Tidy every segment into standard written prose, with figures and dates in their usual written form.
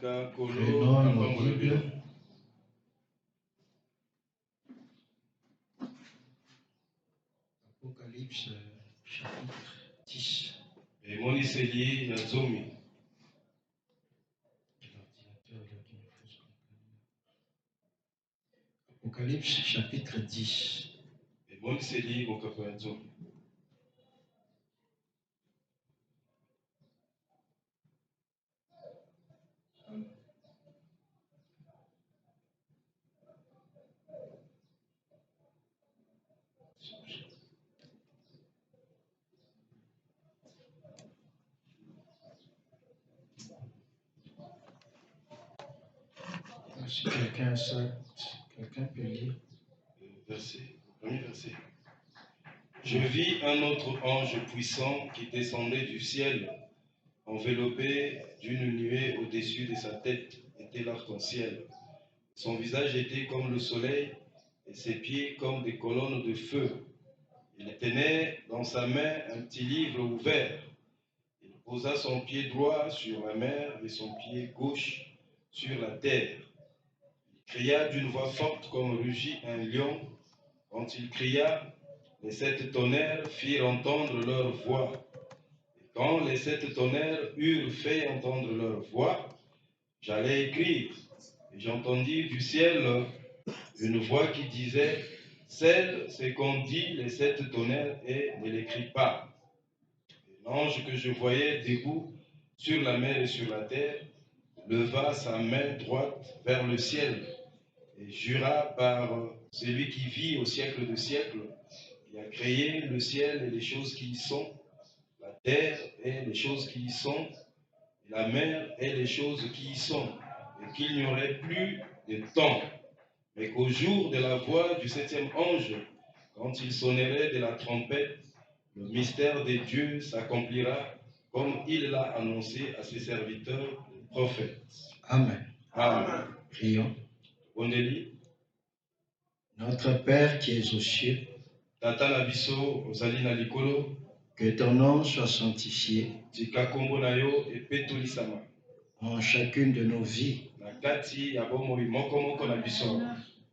Prenons nos Bibles. Apocalypse chapitre 10. Apocalypse chapitre 10. Si quelqu'un peut lire. Premier verset. Je vis un autre ange puissant qui descendait du ciel, enveloppé d'une nuée au-dessus de sa tête était l'arc-en-ciel. Son visage était comme le soleil et ses pieds comme des colonnes de feu. Il tenait dans sa main un petit livre ouvert. Il posa son pied droit sur la mer et son pied gauche sur la terre. Il cria d'une voix forte comme rugit un lion. Quand il cria, les 7 tonnerres firent entendre leur voix. Et quand les 7 tonnerres eurent fait entendre leur voix, j'allais écrire. Et j'entendis du ciel une voix qui disait, « Scelle ce qu'ont dit les 7 tonnerres et ne l'écris pas. » Et l'ange que je voyais debout sur la mer et sur la terre leva sa main droite vers le ciel et jura par celui qui vit au siècle de siècles, qui a créé le ciel et les choses qui y sont, la terre et les choses qui y sont, et la mer et les choses qui y sont, et qu'il n'y aurait plus de temps, mais qu'au jour de la voix du 7e ange, quand il sonnerait de la trompette, le mystère de Dieu s'accomplira comme il l'a annoncé à ses serviteurs, les prophètes. Amen. Amen. Prions. Bondeli. Notre Père qui es aux cieux, Tata na biso ozali na likolo, que ton nom soit sanctifié tika kombo na yo epetolisama en chacune de nos vies. na kati ya bomoi moko moko na biso.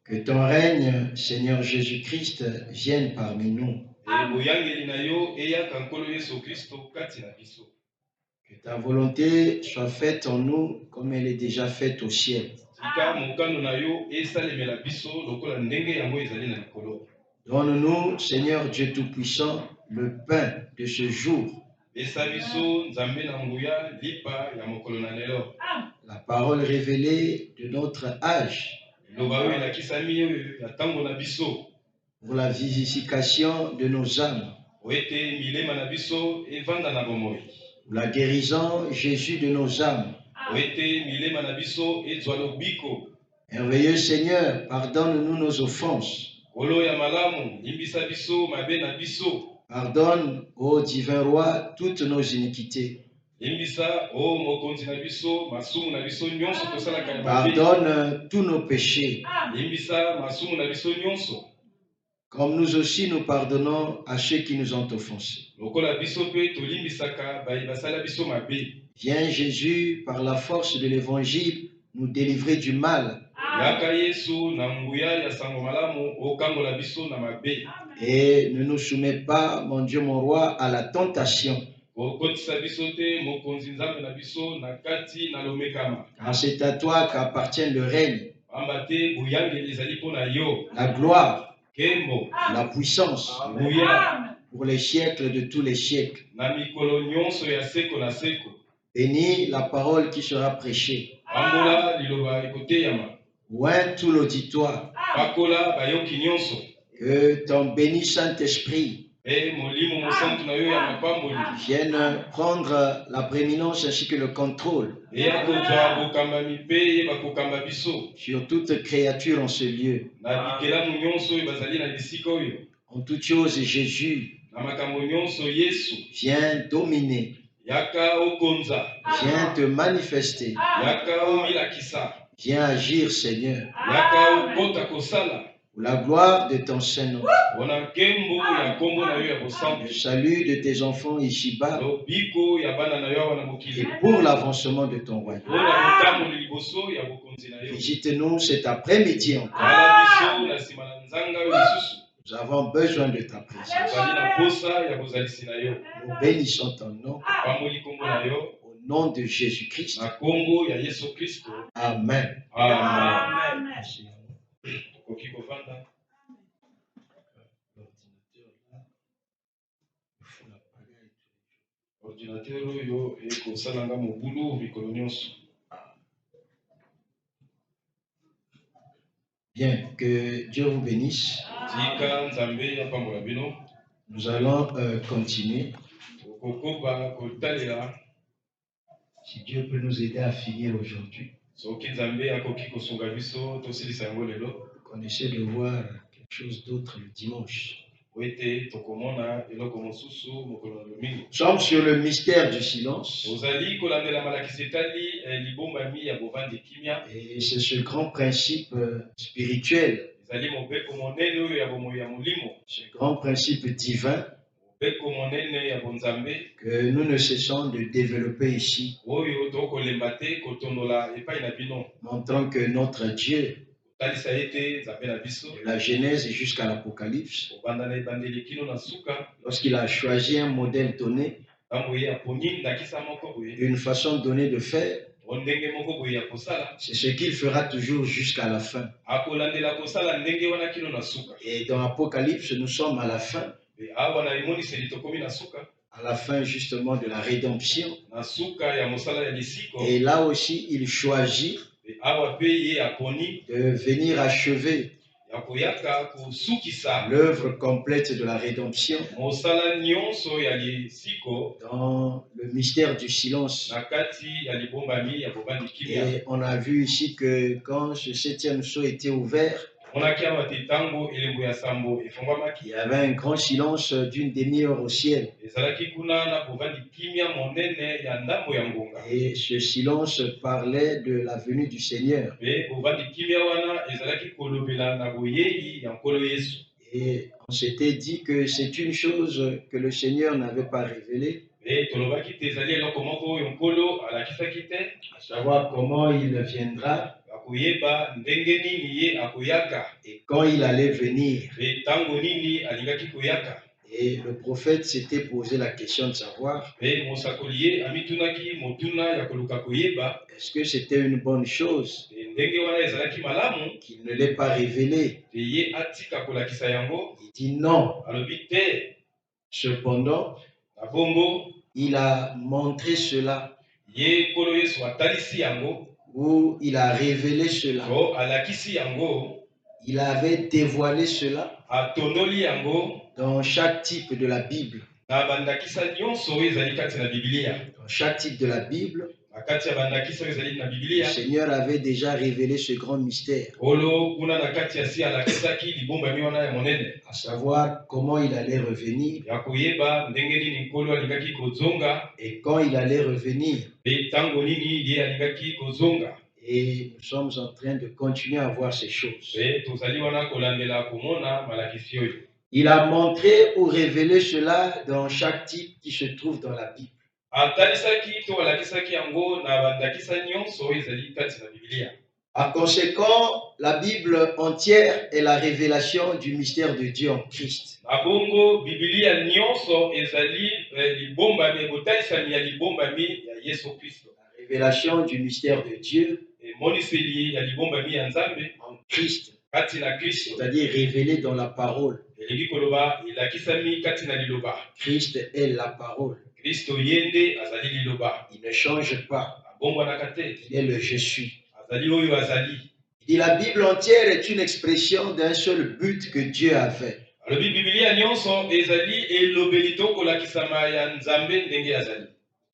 Que ton règne, Seigneur Jésus-Christ, vienne parmi nous. Boyangeli na yo eyaka nkolo Yesu Kristo kati na biso. Que ta volonté soit faite en nous comme elle est déjà faite au ciel. Tika mokano na yo esalemela biso lokola ndenge yango ezali na likolo. Donne-nous, Seigneur Dieu Tout-Puissant, le pain de ce jour. Pesa biso nzambe na nguya lipa ya mokolo na lelo. La parole révélée de notre âge. Loba oyo elakisami oyo ya ntango na biso. Pour la vivification de nos âmes. Oete milema na biso evanda na bomoi. Pour la guérison, Jésus, de nos âmes. Oete milema na biso ezwa lobiko. Merveilleux Seigneur, pardonne-nous nos offenses. Olo ya malamu limbisa biso mabe na biso. Pardonne, ô divin roi, toutes nos iniquités. Limbisa o mokonzi na biso masumu na biso nyonso tosalaka ya mabe. Pardonne tous nos péchés. Limbisa masumu na biso nyonso. Comme nous aussi nous pardonnons à ceux qui nous ont offensés. Lokola biso pe tolimbisaka bai basala biso mabe. Viens Jésus, par la force de l'évangile, nous délivrer du mal. Yaka Yesu na nguya ya sango malamu okangola biso na mabe. Et ne nous soumets pas, mon Dieu, mon roi, à la tentation. Okotisa biso te mokonzi nzambe na biso na kati na lomekama. Car c'est à toi qu'appartient le règne, Pamba te buyangeli ezali mpo na yo. la gloire, Kembo, la puissance, nguya pour les siècles de tous les siècles. na mikolo nyonso ya seko na seko. Bénis la parole qui sera prêchée. Pambola liloba ekoteyama. Oint tout l'auditoire. Pakola bayoki nyonso. Que ton béni Saint-Esprit E molimo mosantu na yo ya mapamboli. vienne prendre la prééminence ainsi que le contrôle Eya kozwa bokambami mpe yeba kokamba biso. sur toute créature en ce lieu. Na bikelamu nyonso oyo bazali na bisika oyo. En toutes choses, Jésus, Na makambo nyonso Yesu. viens dominer, Yaka okonza. viens te manifester, Yaka omilakisa. viens agir, Seigneur, Yaka okota kosala. pour la gloire de ton Saint-Nom. mpona nkembo ya nkombo na yo ya Le bosantu, salut de tes enfants ici-bas lobiko ya bana na yo awa na mokili, et pour l'avancement de ton royaume. mpona kotambola liboso ya bokonzi na yo. Visite-nous cet après-midi encore. Tala biso na nsima na nzanga oyo lisusu, Nous avons besoin de ta présence. tozali na posa ya bozalisi na yo. Nous bénissons ton nom Pamboli kombo na yo au nom de Jésus-Christ. na kombo ya Yesu Kristo. Amen. Amen. Tokoki kovanda. Ordinateur oyo ekosalanga mobulu mikolo nyonso. Bien, que Dieu vous bénisse. Tika nzambe apambola bino. Nous allons continuer. Tokokoba kotalela. Si Dieu peut nous aider à finir aujourd'hui. Soki nzambe akoki kosunga biso tosilisa yango lelo. On essaie de voir quelque chose d'autre le dimanche. Nous sommes sur le mystère du silence. Et c'est ce grand principe spirituel, ce grand principe divin que nous ne cessons de développer ici, montrant que notre Dieu, de la Genèse jusqu'à l'Apocalypse, lorsqu'il a choisi un modèle donné, une façon donnée de faire, c'est ce qu'il fera toujours jusqu'à la fin. Et dans l'Apocalypse, nous sommes à la fin. À la fin justement de la rédemption. Et là aussi, il choisit de venir achever l'œuvre complète de la rédemption dans le mystère du silence. Et on a vu ici que quand ce 7e sceau était ouvert, il y avait un grand silence d'une demi-heure au ciel. Et ce silence parlait de la venue du Seigneur. Et on s'était dit que c'est une chose que le Seigneur n'avait pas révélée, à savoir comment il viendra et quand il allait venir. Et le prophète s'était posé la question de savoir est-ce que c'était une bonne chose qu'il ne l'ait pas révélé. Il dit non. Cependant, il a montré cela, ou il a révélé cela, il avait dévoilé cela dans chaque type de la Bible. Dans chaque type de la Bible, le Seigneur avait déjà révélé ce grand mystère, à savoir comment il allait revenir et quand il allait revenir. Et nous sommes en train de continuer à voir ces choses. Il a montré ou révélé cela dans chaque type qui se trouve dans la Bible. Par conséquent, la Bible entière est la révélation du mystère de Dieu en Christ. La révélation du mystère de Dieu en Christ, c'est-à-dire révélé dans la parole. Christ est la parole. Il ne change pas. Il est le je suis. Et la Bible entière est une expression d'un seul but que Dieu avait.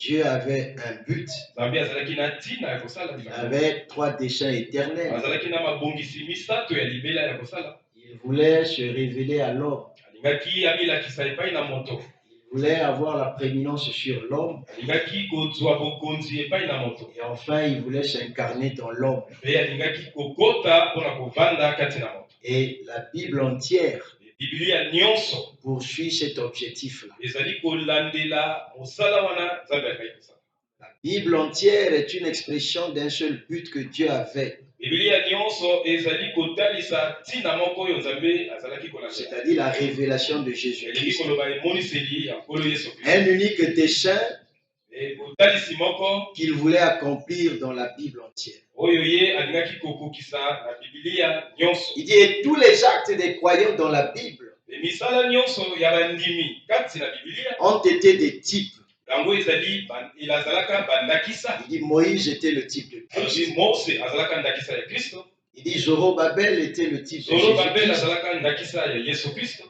Dieu avait un but. Il avait 3 desseins éternels. Il voulait se révéler à l'homme. Il voulait avoir la prééminence sur l'homme. Et enfin, il voulait s'incarner dans l'homme. Et la Bible entière poursuit cet objectif-là. La Bible entière est une expression d'un seul but que Dieu avait. C'est-à-dire la révélation de Jésus-Christ. Un unique dessein qu'il voulait accomplir dans la Bible entière. Il dit, et tous les actes des croyants dans la Bible ont été des types. Il dit, Moïse était le type de Christ. Il dit, Zorobabel était le type de Jésus-Christ.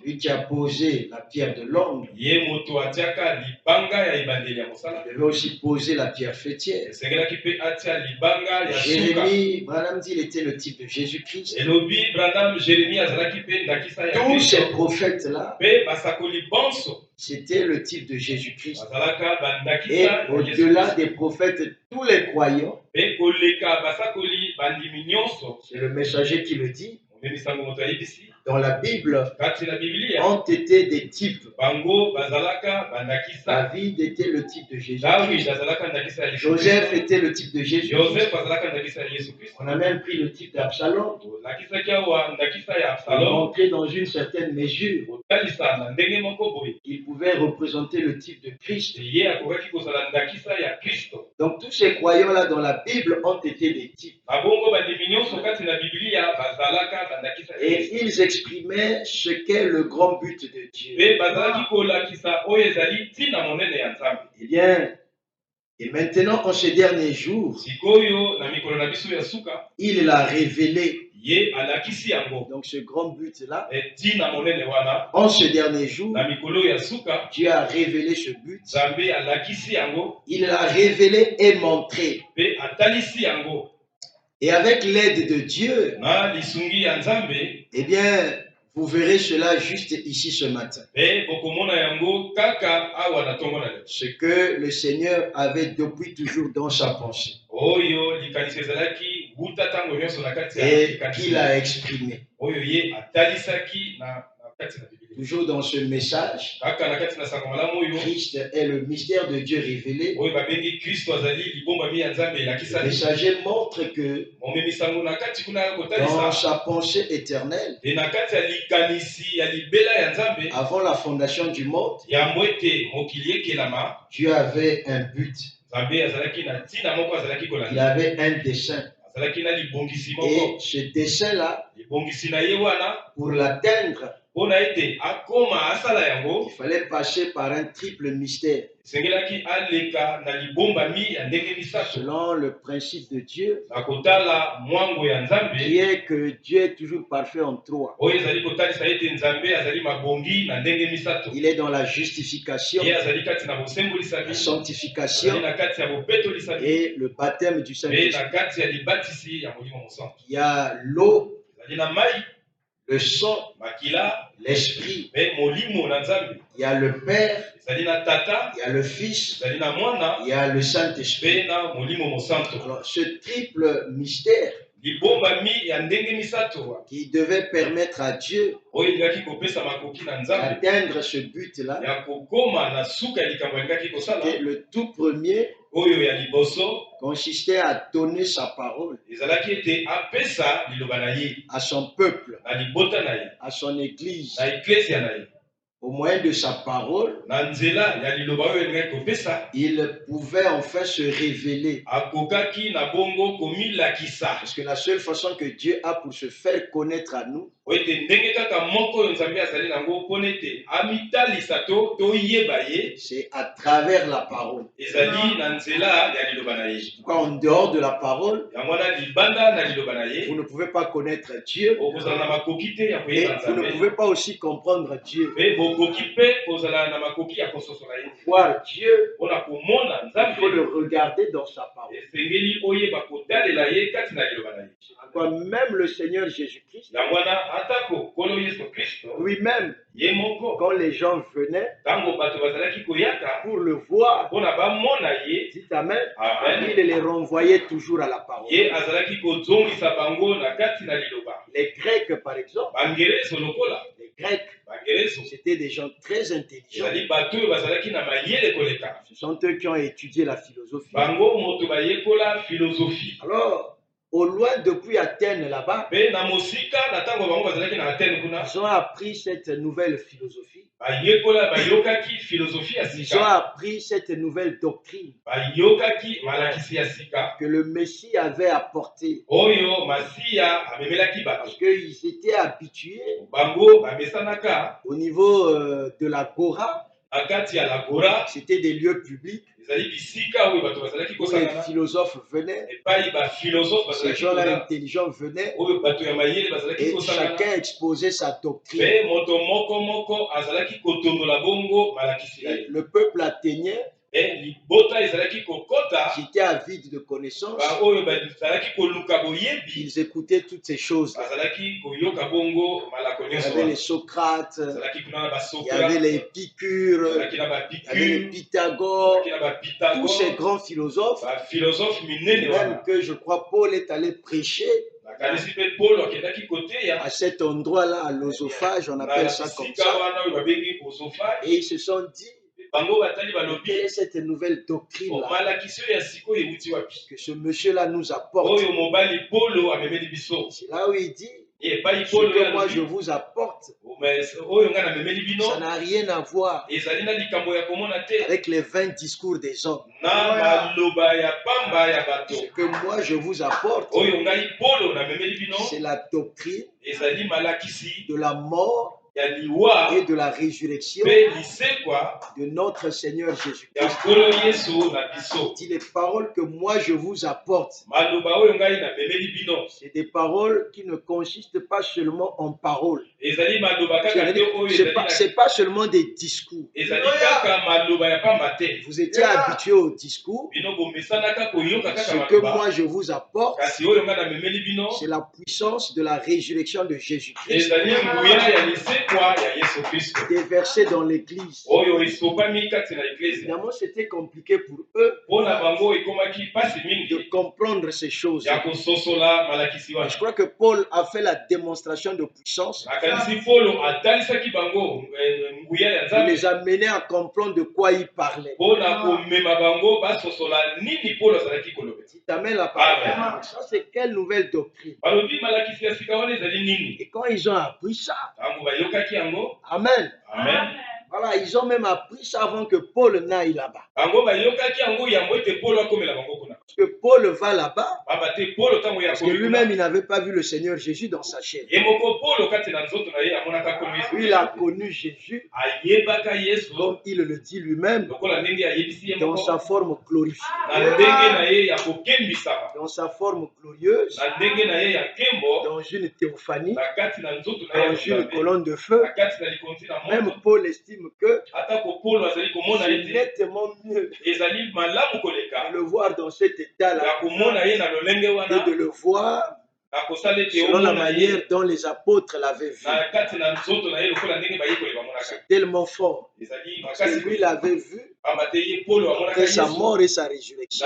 Lui qui a posé la pierre de l'angle. Il devait aussi poser la pierre faîtière. Jérémie, Branham dit, il était le type de Jésus-Christ. Tous ces prophètes-là, c'était le type de Jésus-Christ. Et au-delà des prophètes, tous les croyants, c'est le messager qui le dit, dans la Bible, ont été des types. David était le type de Jésus-Christ. Joseph était le type de Jésus-Christ. On a même pris le type d'Absalom. Montré dans une certaine mesure. Il pouvait représenter le type de Christ. Donc tous ces croyants-là dans la Bible ont été des types. Et ils exprimaient ce qu'est le grand but de Dieu. Eh bien, et maintenant, en ces derniers jours, il l'a révélé. Donc ce grand but-là, en ces derniers jours, Dieu a révélé ce but. Il l'a révélé et montré. Et avec l'aide de Dieu, eh bien, vous verrez cela juste ici ce matin. Ce que le Seigneur avait depuis toujours dans sa pensée. Et qu'il a exprimé. Toujours dans ce message, Christ est le mystère de Dieu révélé. Le messager montre que dans sa pensée éternelle, avant la fondation du monde, Dieu avait un but. Il avait un dessein. Et ce dessein-là, pour l'atteindre, il fallait passer par un triple mystère. Selon le principe de Dieu, qui est que Dieu est toujours parfait en trois. Il est dans la justification, la sanctification et le baptême du Saint-Esprit. Il y a l'eau, le sang, l'esprit. Il y a le Père, il y a le Fils, il y a le Saint-Esprit. Alors, ce triple mystère qui devait permettre à Dieu d'atteindre ce but-là, et le tout premier consistait à donner sa parole à son peuple, à son église. Au moyen de sa parole, il pouvait enfin se révéler. Parce que la seule façon que Dieu a pour se faire connaître à nous, c'est à travers la parole. Pourquoi en dehors de la parole, vous ne pouvez pas connaître Dieu, et vous ne pouvez pas aussi comprendre Dieu. Voir Dieu, il faut le regarder dans sa parole. pourquoi même le Seigneur Jésus-Christ lui-même, quand les gens venaient pour le voir, dites Amen, il les renvoyait toujours à la parole. Les Grecs, par exemple, les Grecs, c'était des gens très intelligents. Ce sont eux qui ont étudié la philosophie. Alors, au loin depuis Athènes là-bas, ils ont appris cette nouvelle philosophie. Ils ont appris cette nouvelle doctrine que le Messie avait apportée. Parce qu'ils étaient habitués au niveau de l'agora. C'était des lieux publics où les philosophes venaient, ces gens-là intelligents venaient et chacun exposait sa doctrine. Et le peuple athénien qui était avide de connaissances, ils écoutaient toutes ces choses. Il y avait les Socrates, il y avait les Épicures, il y avait les Pythagore, tous ces grands philosophes, même que je crois Paul est allé prêcher à cet endroit-là, à l'œsophage, on appelle ça comme ça. Et ils se sont dit, quelle est cette nouvelle doctrine-là que ce monsieur-là nous apporte? C'est là où il dit, ce que moi je vous apporte, ça n'a rien à voir avec les 20 discours des hommes. Ce que moi je vous apporte, c'est la doctrine de la mort et de la résurrection de notre Seigneur Jésus-Christ. Dit les paroles que moi je vous apporte, c'est des paroles qui ne consistent pas seulement en paroles. C'est pas seulement des discours. Vous étiez habitués au discours. Ce que moi je vous apporte, c'est la puissance de la résurrection de Jésus-Christ. Déversé dans l'église. Évidemment, c'était compliqué pour eux de comprendre ces choses. Je crois que Paul a fait la démonstration de puissance. Il les a menés à comprendre de quoi il parlait. Amen, la parole. Ça, c'est quelle nouvelle doctrine? Et quand ils ont appris ça, Amen. Amen. Voilà, ils ont même appris ça avant que Paul n'aille là-bas. Parce que Paul va là-bas, parce que lui-même, il n'avait pas vu le Seigneur Jésus dans sa chair. Lui, il a connu Jésus, comme il le dit lui-même, dans sa forme glorifiée, dans sa forme glorieuse, dans une théophanie, dans une colonne de feu. Même Paul estime que c'est nettement mieux de le voir dans cet état-là et de le voir selon la manière dont les apôtres l'avaient vu. C'est tellement fort. Parce que lui l'avait vu après sa mort et sa résurrection.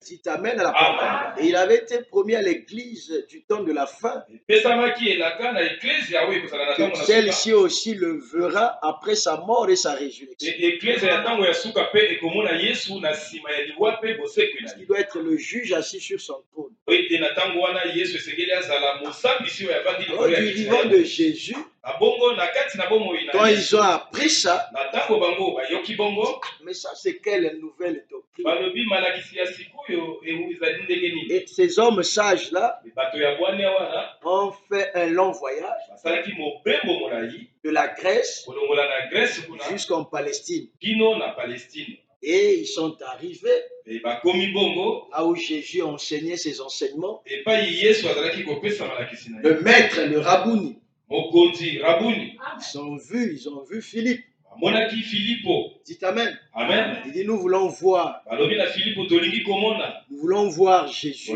Si tu amènes à la parole. Et il avait été promis à l'église du temps de la fin que celle-ci aussi le verra après sa mort et sa résurrection. Il doit être le juge assis sur son trône. Alors, du vivant de Jésus, quand ils ont appris ça, mais ça c'est quelle nouvelle doctrine? Et ces hommes sages-là ont fait un long voyage de la Grèce jusqu'en Palestine. Et ils sont arrivés là où Jésus enseignait ses enseignements. Le maître, le Rabouni. Ils ont vu Philippe. Dites Amen. Amen. Il dit, nous voulons voir. Nous voulons voir Jésus.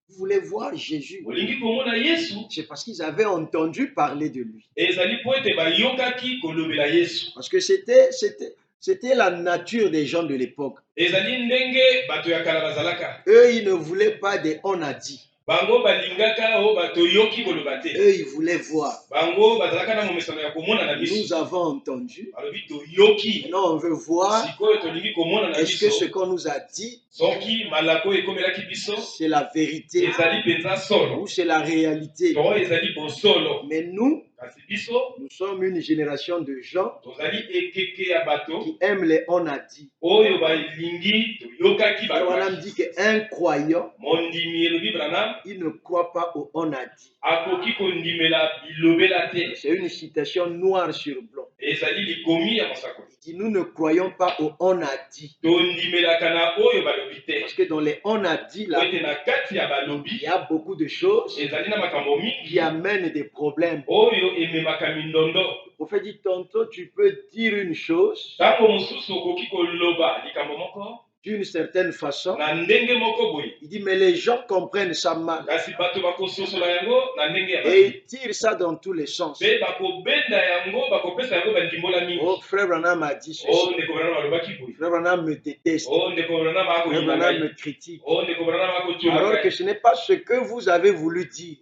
Vous voulez voir Jésus? C'est parce qu'ils avaient entendu parler de lui. Parce que c'était la nature des gens de l'époque. Eux, ils ne voulaient pas des on a dit. Eux, ils voulaient voir. Nous avons entendu. Maintenant, on veut voir. Est-ce que ce qu'on nous a dit, c'est la vérité ou c'est la réalité? Mais nous sommes une génération de gens qui aiment les on a dit. Alors, on a dit qu'un croyant, il ne croit pas au on a dit. C'est une citation noire sur blanc. Il dit, nous ne croyons pas au on a dit. Parce que dans les on a dit là, il y a beaucoup de choses qui amènent des problèmes. Le prophète dit, tantôt tu peux dire une chose d'une certaine façon. Il dit, mais les gens comprennent ça mal. Et ils tirent ça dans tous les sens. Oh, frère Branham a dit ceci. Frère Branham me déteste. Frère Branham me critique. Alors que ce n'est pas ce que vous avez voulu dire.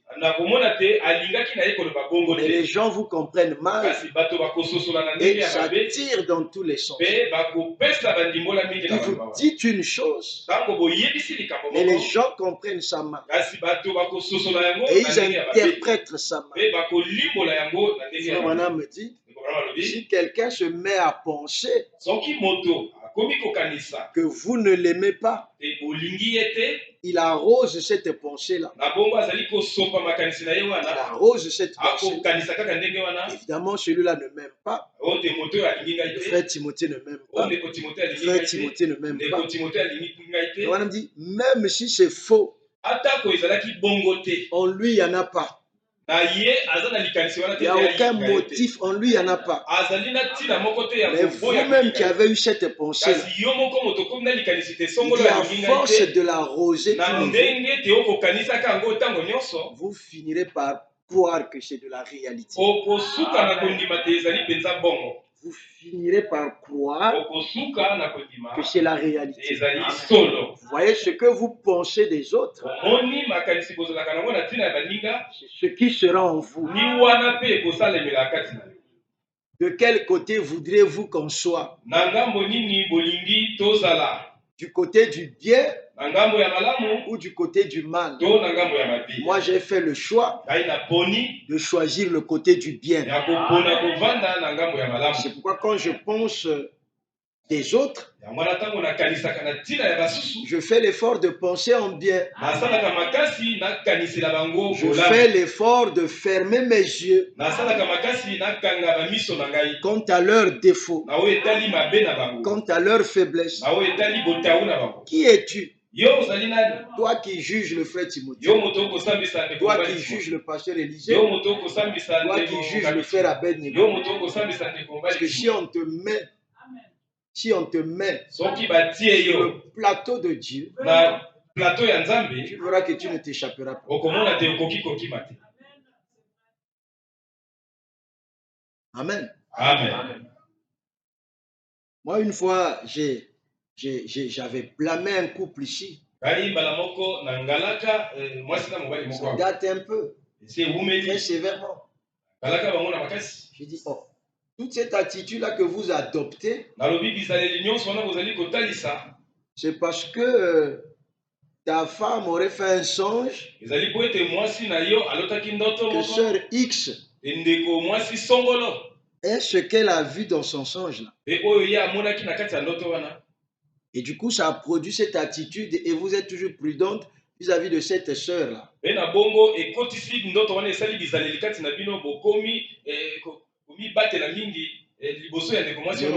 Mais les gens vous comprennent mal. Et ça tire dans tous les sens. Il vous dit une chose, mais les gens comprennent ça mal. Et ils interprètent ça mal. Frère Branham me dit, si quelqu'un se met à penser que vous ne l'aimez pas, il arrose cette pensée-là. Il arrose cette pensée. Évidemment, celui-là ne m'aime pas. Le frère Timothée ne m'aime pas. Le frère Timothée ne m'aime pas. Et on dit, même si c'est faux, en lui, il n'y en a pas. Il n'y a aucun motif, en lui, il n'y en a pas. Mais vous-même qui avez eu cette pensée, il dit à force de l'arroser, vous finirez par croire que c'est de la réalité. Vous finirez par croire que c'est la réalité. Vous voyez ce que vous pensez des autres, c'est ce qui sera en vous. De quel côté voudriez-vous qu'on soit? Du côté du bien ou du côté du mal? Moi, j'ai fait le choix de choisir le côté du bien. C'est pourquoi quand je pense des autres, je fais l'effort de penser en bien. Je fais l'effort de fermer mes yeux quant à leurs défauts, quant à leurs faiblesses. Qui es-tu? Toi qui juges le frère Timothée, toi qui juges le pasteur Élisée, toi qui juges le frère Abednego. Parce que si on te met sur le plateau de Dieu, tu verras que tu ne t'échapperas pas. Amen. Amen. Moi, une fois, j'avais blâmé un couple ici. Ça date un peu. Très sévèrement. J'ai dit, oh, toute cette attitude-là que vous adoptez, c'est parce que ta femme aurait fait un songe que sœur X est ce qu'elle a vu dans son songe-là. Et du coup, ça a produit cette attitude et vous êtes toujours prudente vis-à-vis de cette sœur-là.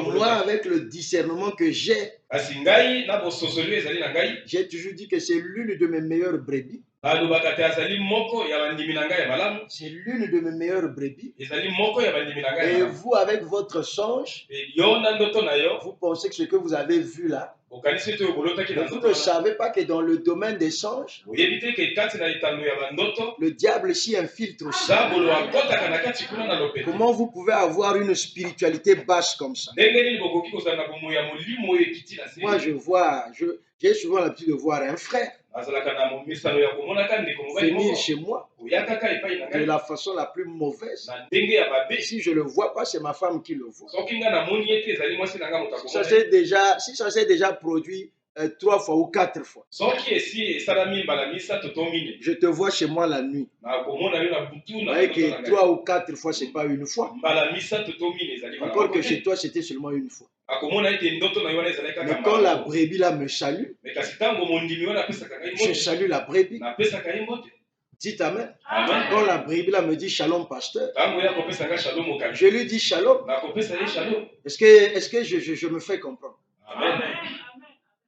Moi, avec le discernement que j'ai, J'ai toujours dit que c'est l'une de mes meilleures brebis. C'est l'une de mes meilleures brebis. Et vous, avec votre songe, vous pensez que ce que vous avez vu là, vous ne savez pas que dans le domaine des songes, le diable s'y infiltre aussi. Comment vous pouvez avoir une spiritualité basse comme ça? Moi, j'ai souvent l'habitude de voir un frère venir chez moi de la façon la plus mauvaise. Si je ne le vois pas, c'est ma femme qui le voit. Si ça s'est déjà produit 3 fois ou 4 fois. Je te vois chez moi la nuit. Vous voyez que 3 ou 4 fois, ce n'est pas une fois. Encore que chez toi, c'était seulement une fois. Mais quand la brebis là me salue, je salue la brebis. Dites amen. Quand la brebis là me dit shalom pasteur, je lui dis shalom. Est-ce que je me fais comprendre? Amen.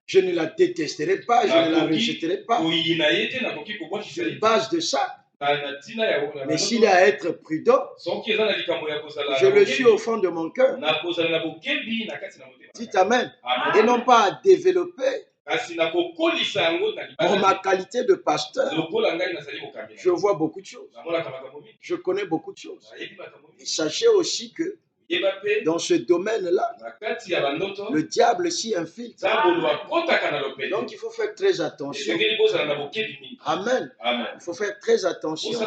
Je ne la détesterai pas, je ne la rejetterai pas. C'est base de ça. Mais s'il est à être prudent, je le suis au fond de mon cœur. Dites amen. Et non pas à développer. En ma qualité de pasteur, je vois beaucoup de choses. Je connais beaucoup de choses. Et sachez aussi que dans ce domaine-là, le diable s'y infiltre. Donc il faut faire très attention. Amen. Il faut faire très attention.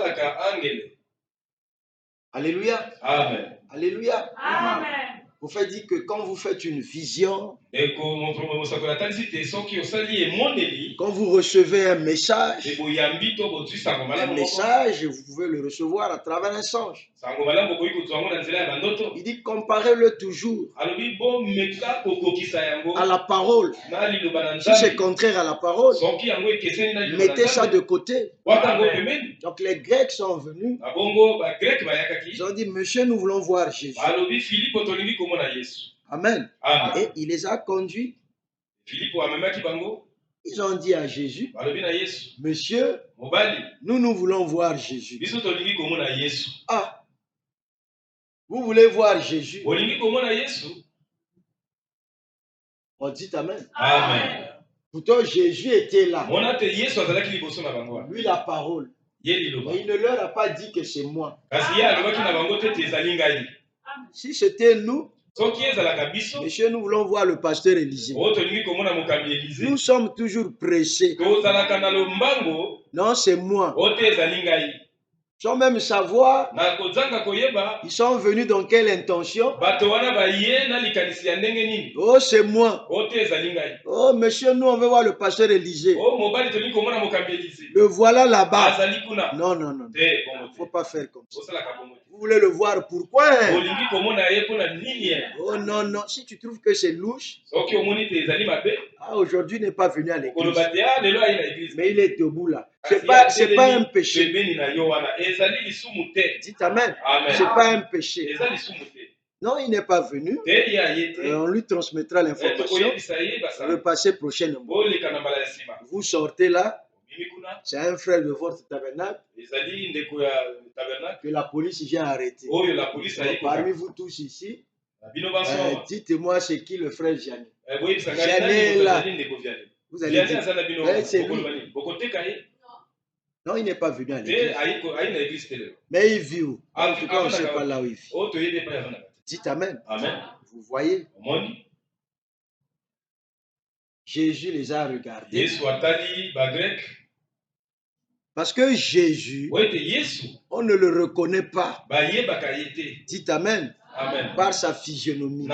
Alléluia. Amen. Alléluia. Amen. Vous faites dire que quand vous faites une vision, quand vous recevez un message, vous pouvez le recevoir à travers un songe. Il dit comparez-le toujours à la parole. Si c'est contraire à la parole, mettez ça de côté. Donc les Grecs sont venus. Ils ont dit, monsieur, nous voulons voir Jésus. Amen. Et il les a conduits. Ils ont dit à Jésus, monsieur, nous voulons voir Jésus. Ah, vous voulez voir Jésus? On dit amen. Amen. Pourtant, Jésus était là. Lui, la parole. Mais il ne leur a pas dit que c'est moi. Si c'était nous, monsieur, nous voulons voir le pasteur Élisée. Nous sommes toujours pressés. Non, c'est moi. Sans même savoir, ils sont venus dans quelle intention? Oh, c'est moi. Oh, monsieur, nous on veut voir le pasteur Élisée. Le voilà là-bas. Non, non, non. Il ne faut pas faire comme ça. Vous voulez le voir, pourquoi? Oh non, non. Si tu trouves que c'est louche, aujourd'hui il n'est pas venu à l'église. Mais il est debout là. C'est pas un péché. Dites amen. C'est pas un péché. Non, il n'est pas venu. On lui transmettra l'information. Le passé prochainement. Vous sortez là. C'est un frère de votre tabernacle que la police vient arrêter. Parmi vous tous ici, dites-moi c'est qui le frère Gianni. Gianni est là. Vous allez dire, c'est lui. Non, il n'est pas venu à l'église. Mais il vit où? En tout cas, on ne sait pas là où il vit. Dites amen. Vous voyez? Jésus les a regardés. Parce que Jésus, on ne le reconnaît pas. Dites amen. Par sa physionomie.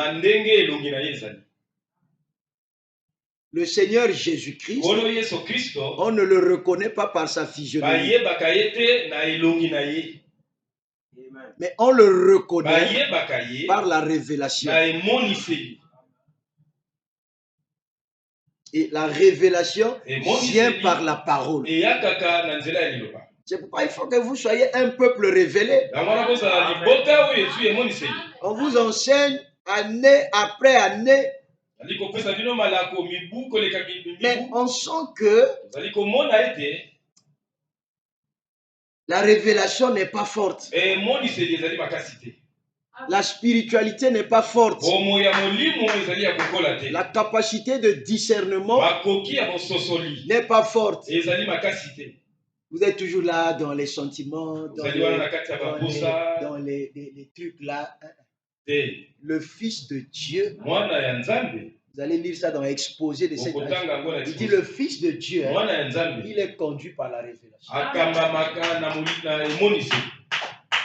Le Seigneur Jésus-Christ, on ne le reconnaît pas par sa physionomie. Mais on le reconnaît par la révélation. Et la révélation vient par la parole. C'est pourquoi il faut que vous soyez un peuple révélé. On vous enseigne année après année Mais on sent que la révélation n'est pas forte. La spiritualité n'est pas forte. La capacité de discernement n'est pas forte. Vous êtes toujours là dans les sentiments, dans les trucs là. Le Fils de Dieu, vous allez lire ça dans l'exposé de cette année. Il dit le Fils de Dieu, il est conduit par la révélation.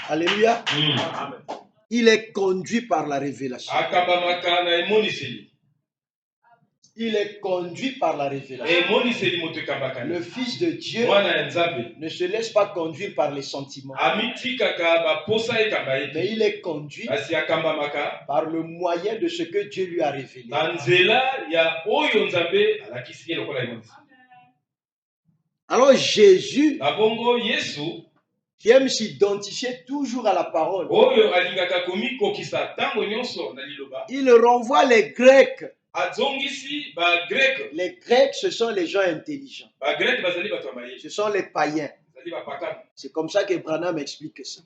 Alléluia. Il est conduit par la révélation. Il est conduit par la révélation. Le Fils de Dieu ne se laisse pas conduire par les sentiments. Mais il est conduit par le moyen de ce que Dieu lui a révélé. Alors Jésus, qui aime s'identifier toujours à la parole, il renvoie les Grecs. Les Grecs, ce sont les gens intelligents. Ce sont les païens. C'est comme ça que Branham explique ça.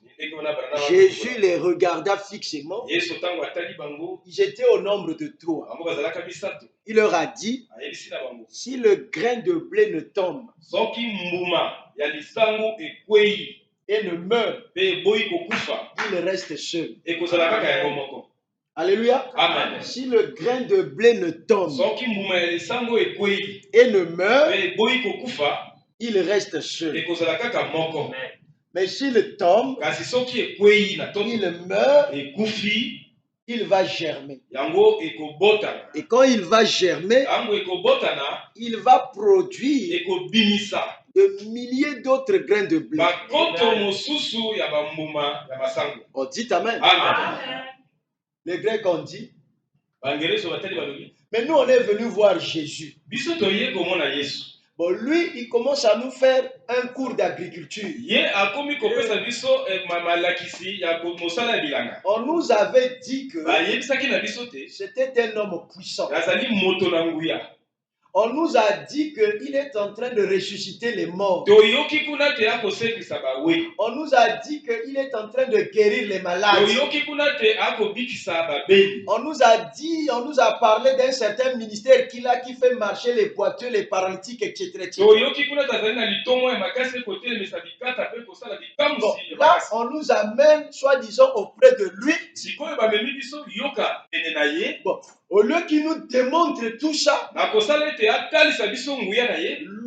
Jésus les regarda fixement. Ils étaient au nombre de 3. Il leur a dit, si le grain de blé ne tombe et ne meurt, il reste seul. Alléluia. Amen. Si le grain de blé ne tombe et ne meurt, il reste seul. Mais s'il tombe, il meurt, il va germer. Et quand il va germer, il va produire de milliers d'autres grains de blé. On dit amen. Amen. Les Grecs ont dit, mais nous on est venu voir Jésus. Bon, lui, il commence à nous faire un cours d'agriculture. On nous avait dit que c'était un homme puissant. On nous a dit qu'il est en train de ressusciter les morts. On nous a dit qu'il est en train de guérir les malades. On nous a parlé d'un certain ministère qui fait marcher les boiteux, les paralytiques, etc. Bon, là, on nous amène, soi-disant, auprès de lui. Bon, au lieu qu'il nous démontre tout ça,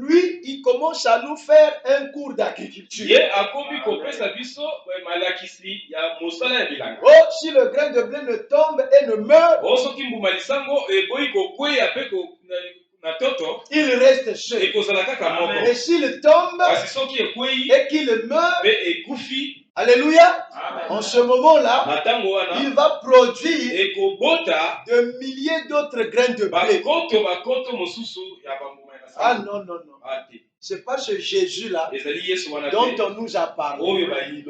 lui, il commence à nous faire un cours d'agriculture. Oh, si le grain de blé ne tombe et ne meurt, il reste seul. Et s'il tombe et qu'il meurt, alléluia, en ce moment-là, il va produire de milliers d'autres grains de blé. Ah non, non, non. C'est pas ce Jésus-là dont on nous a parlé.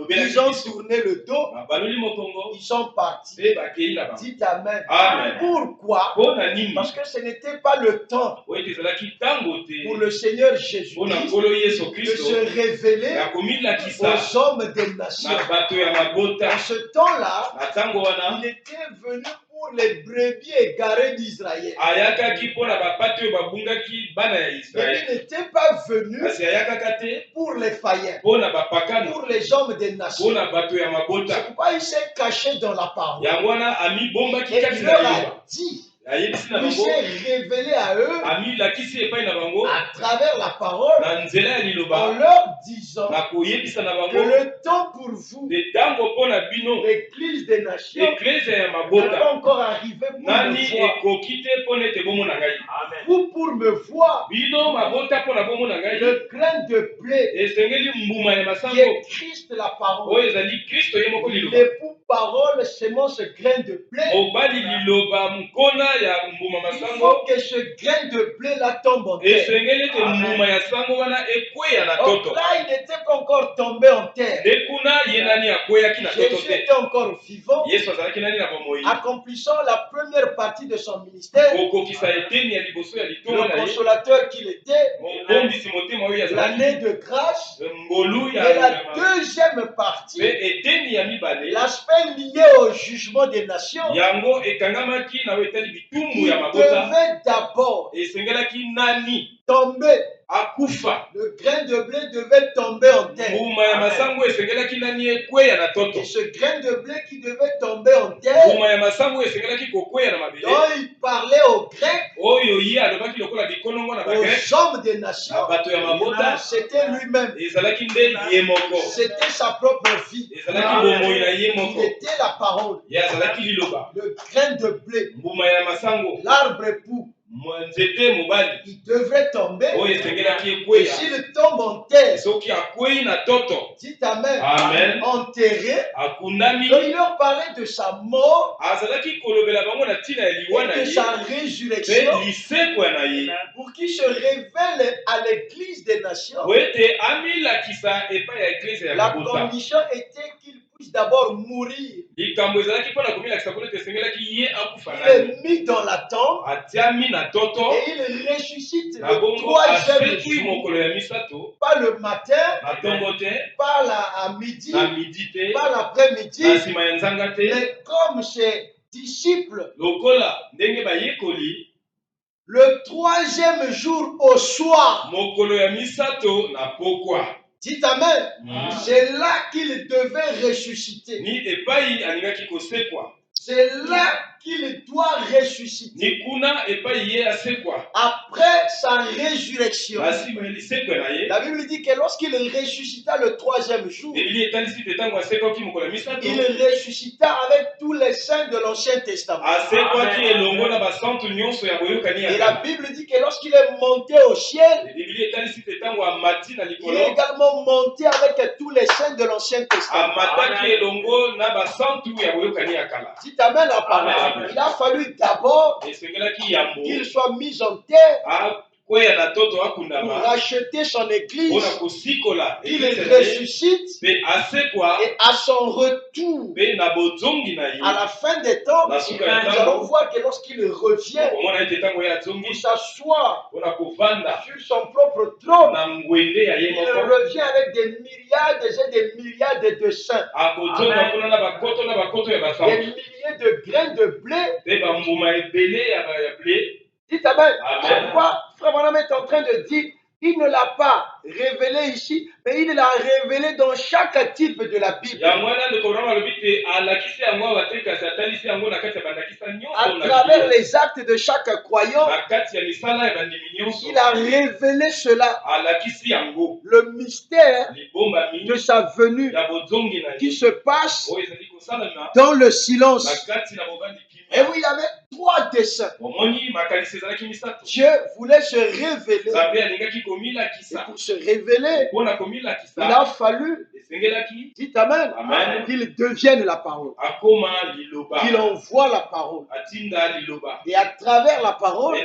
Ils ont tourné le dos. Ils sont partis. Dites amen. Amen. Pourquoi? Parce que ce n'était pas le temps pour le Seigneur Jésus-Christ de se révéler aux hommes des nations. En ce temps-là, il était venu pour les brebis égarées d'Israël. Mais il n'était pas venu pour les païens, pour les hommes des nations. C'est pourquoi il s'est caché dans la parole. Et il leur a dit, il s'est révélé à eux à travers la parole en leur disant que le temps pour vous, l'église des nations, n'est pas encore arrivé pour me voir. Vous pour me voir, le grain de blé qui est Christ la parole, l'époux parole sémence grain de blé. Il faut que ce grain de blé là tombe en terre. Donc là, il n'était pas encore tombé en terre. Jésus était encore vivant, accomplissant la première partie de son ministère. Le consolateur qu'il était, l'année de grâce, et la deuxième partie, l'aspect lié au jugement des nations, qui devait d'abord tomber. Le grain de blé devait tomber en terre. Et ce grain de blé qui devait tomber en terre, dont il parlait aux Grecs, aux hommes des nations, c'était lui-même. C'était sa propre vie. Il était la parole. Le grain de blé, l'arbre époux, il devrait tomber. Et s'il tombe en terre, dites Amen. Enterré. Donc il leur parlait de sa mort et de sa résurrection pour qu'il se révèle à l'église des nations. La condition était qu'il puisse d'abord mourir. Il est mis dans la tombe et il ressuscite le troisième jour, pas le matin, pas à midi, pas l'après-midi, mais comme ses disciples, le troisième jour au soir. Dites Amen. C'est là qu'il devait ressusciter. C'est là qu'il doit ressusciter. Après sa résurrection, la Bible dit que lorsqu'il ressuscita le troisième jour, il ressuscita avec tous les saints de l'Ancien Testament. Et la Bible dit que lorsqu'il est monté au ciel, il est également monté avec tous les saints de l'Ancien Testament. Dites Amen la parole. Il a fallu d'abord qu'il soit mis en terre pour racheter son église, qu'il ressuscite et à son retour, à la fin des temps, nous allons voir que lorsqu'il revient pour s'asseoir sur son propre trône, il revient avec des milliards et des milliards de saints, des milliers de grains de blé. Dites Amen. C'est pourquoi Frère Branham est en train de dire, il ne l'a pas révélé ici, mais il l'a révélé dans chaque type de la Bible. À travers les actes de chaque croyant, il a révélé cela. Le mystère de sa venue qui se passe dans le silence. Et oui, il y avait 3 desseins. Dieu voulait se révéler. Et pour se révéler, il a fallu, dites Amen, qu'il devienne la parole. Qu'il envoie la parole. Et à travers la parole,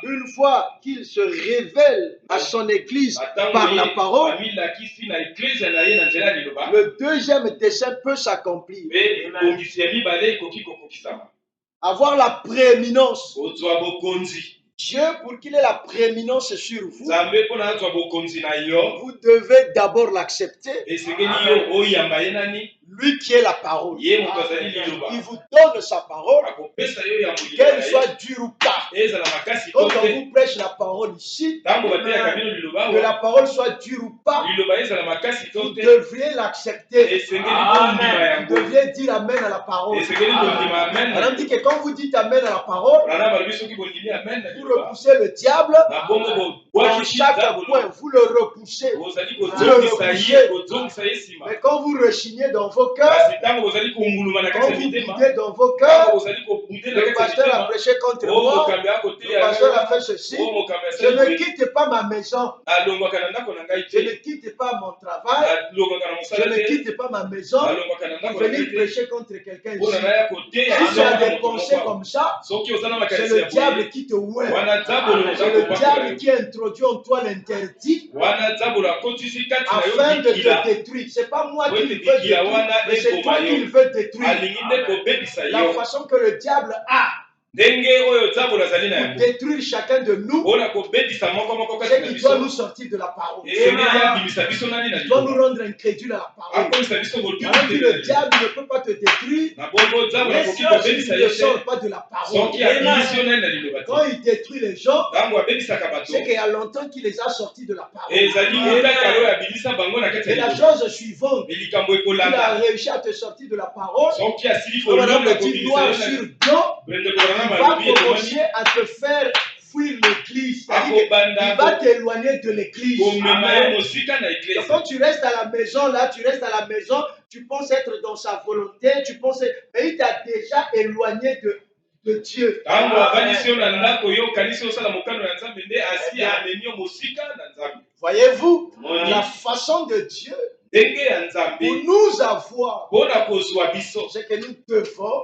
une fois qu'il se révèle à son église par la parole, le deuxième dessein peut s'accomplir. Avoir la prééminence. Dieu, pour qu'il ait la prééminence sur vous, vous devez d'abord l'accepter. Lui qui est la parole. Il vous donne sa parole, qu'elle soit dure ou pas. Quand on vous prêche la parole ici, que la parole soit dure ou pas, vous devriez l'accepter. Vous devriez dire Amen à la parole. On dit que quand vous dites Amen à la parole, vous repoussez le diable Dans chaque point, vous le repoussez. Mais quand vous rechignez dans vos cœurs, quand vous boudez dans vos cœurs, le pasteur a prêché contre moi, le pasteur a fait ceci, je ne quitte pas ma maison, je ne quitte pas mon travail, je ne quitte pas ma maison pour venir prêcher contre quelqu'un ici. Si tu as des pensées comme ça, c'est le diable qui te ouait. C'est le diable qui introduit en toi l'interdit afin de te détruire. Ce n'est pas moi qui le veux détruire, mais c'est toi qui le veux détruire. La façon que le diable a pour détruire chacun de nous, c'est qu'il doit nous sortir de la parole. Il doit nous rendre incrédules à la parole. Alors que le diable ne peut pas te détruire, mais si il ne sort pas de la parole. Quand il détruit les gens, c'est qu'il y a longtemps qu'il les a sortis de la parole. Et la chose suivante, il a réussi à te sortir de la parole. Madame le dit noir sur blanc, il va commencer à te faire fuir l'église. Il va t'éloigner de l'église. Donc quand tu restes à la maison, là, tu restes à la maison, tu penses être dans sa volonté, mais il t'a déjà éloigné de Dieu. Voyez-vous, la façon de Dieu pour nous avoir, c'est que nous devons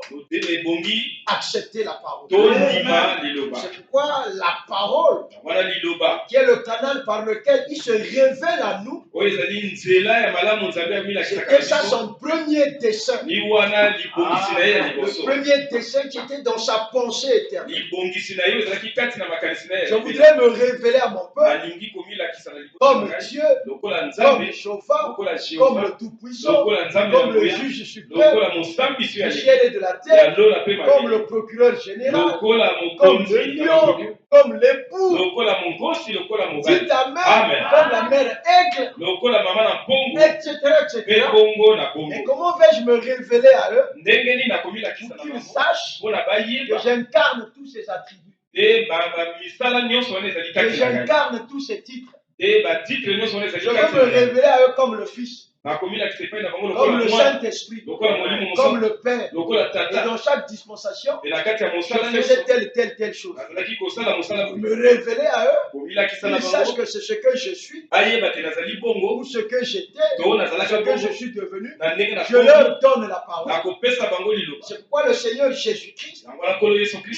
accepter la parole. C'est pourquoi la parole, qui est le canal par lequel il se révèle à nous, c'était ça son premier dessein. Le premier dessein qui était dans sa pensée éternelle. Je voudrais me révéler à mon peuple comme Dieu, comme Jéhovah, comme le Tout-Puissant, comme le juge suprême du ciel et de la terre, comme le procureur général, comme le lion, comme l'époux, dit ta mère, comme la mère aigle, etc., etc. Et comment vais-je me révéler à eux pour qu'ils sachent que j'incarne tous ces attributs, que j'incarne tous ces titres. Je veux me révéler à eux comme le Fils, comme le Saint-Esprit, comme le Père. Et dans chaque dispensation, je faisais telle chose. Me révéler à eux, qu'ils sachent que c'est ce que je suis, ou ce que j'étais, ce que je suis devenu. Je leur donne la parole. C'est pourquoi le Seigneur Jésus-Christ,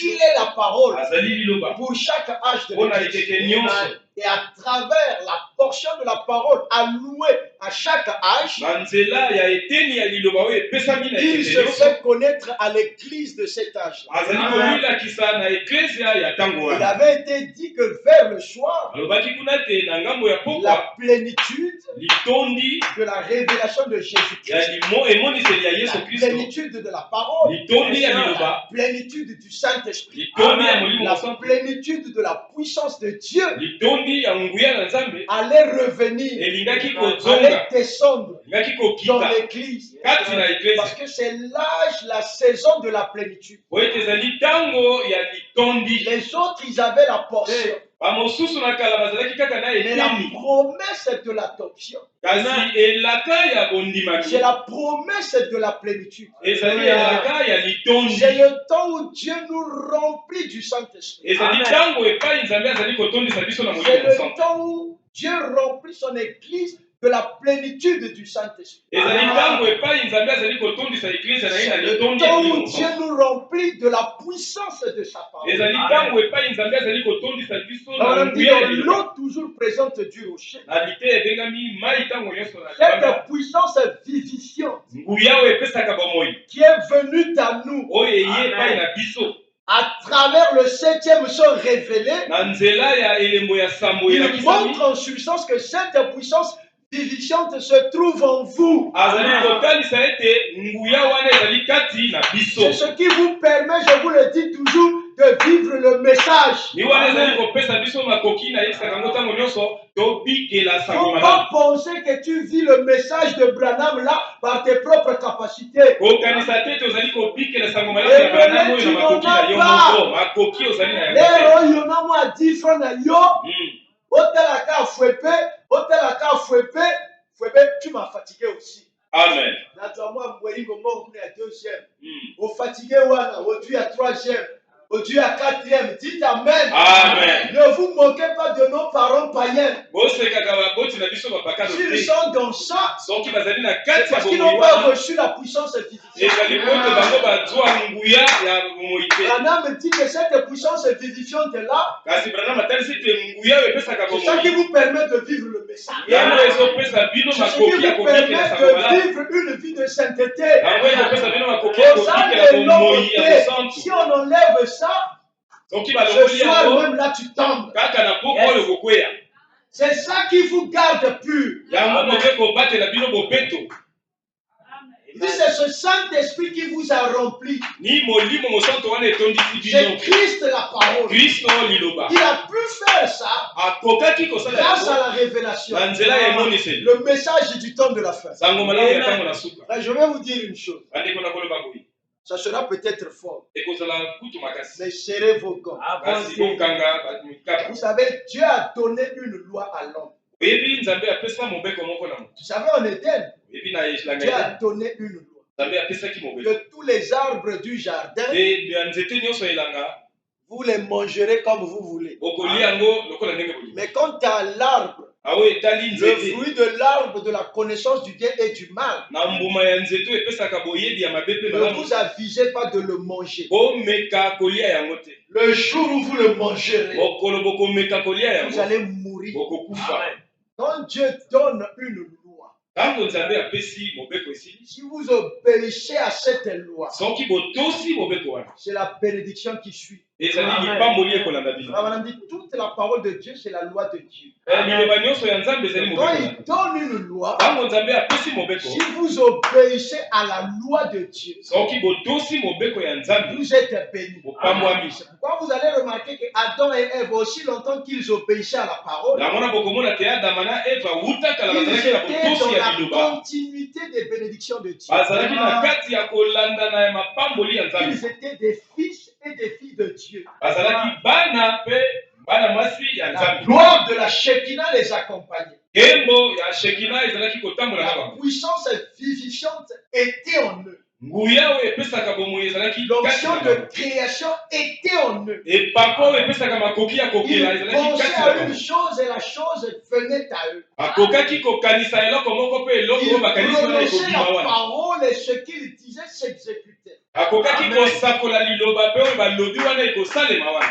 il est la parole pour chaque âge de l'Église. Et à travers la portion de la parole allouée à chaque âge, il se fait connaître à l'église de cet âge. Il avait été dit que vers le soir, la plénitude de la révélation de Jésus-Christ, la plénitude de la parole, la plénitude du Saint-Esprit, la plénitude de la puissance de Dieu allait revenir, allait descendre dans l'église, parce que c'est l'âge, la saison de la plénitude. Les autres, ils avaient la portion, mais la promesse de l'adoption, c'est la promesse de la plénitude. C'est le temps où Dieu nous remplit du Saint-Esprit. C'est le temps où Dieu remplit son église de la plénitude du Saint-Esprit. C'est le temps où Dieu nous remplit de la puissance de sa parole. L'eau toujours présente du rocher. Cette puissance vivifiante qui est venue à nous à travers le 7e son révélé, il montre en substance que cette puissance vivifiante se trouve en vous. C'est ce qui vous permet, je vous le dis toujours, de vivre le message. Faut pas penser que tu vis le message de Branham là par tes propres capacités. tu m'as fatigué aussi. Amen. Au fatigué, au troisième. Au Dieu à quatrième, dites Amen. Amen. Ne vous moquez pas de nos parents païens. S'ils sont dans ça, c'est parce qu'ils n'ont pas reçu la puissance vivifiante. Branham me dit que cette puissance vivifiante-là, c'est ça qui vous permet de vivre le message. C'est ce qui vous permet de vivre une vie de sainteté. Si on enlève ça, ce soir même là tu tombes. C'est ça qui vous garde pur. C'est ce Saint-Esprit qui vous a rempli. C'est Christ la parole. Il a pu faire ça grâce à la révélation. Le message du temps de la fin. Je vais vous dire une chose. Ça sera peut-être fort. Mais serrez vos gants. Vous savez, Dieu a donné une loi à l'homme. Vous savez, en Éden, Dieu a donné une loi. Que tous les arbres du jardin, vous les mangerez comme vous voulez. Mais quant à l'arbre, le fruit de l'arbre de la connaissance du bien et du mal, ne vous avisez pas de le manger. Le jour où vous le mangerez, vous allez mourir. Quand Dieu donne une loi, si vous obéissez à cette loi, c'est la bénédiction qui suit. Toute la parole de Dieu, c'est la loi de Dieu. Quand il donne une loi, si vous obéissez à la loi de Dieu, vous êtes bénis. C'est pourquoi vous allez remarquer que Adam et Ève, aussi longtemps qu'ils obéissaient à la parole, ils étaient dans la continuité des bénédictions de Dieu. Ils étaient des fils et des filles de Dieu. La gloire de la Shekinah les accompagnait. La puissance vivifiante était en eux. L'onction de création était en eux. Ils pensaient à une chose et la chose venait à eux. Ils prononçaient la parole et ce qu'ils disaient s'exécutait.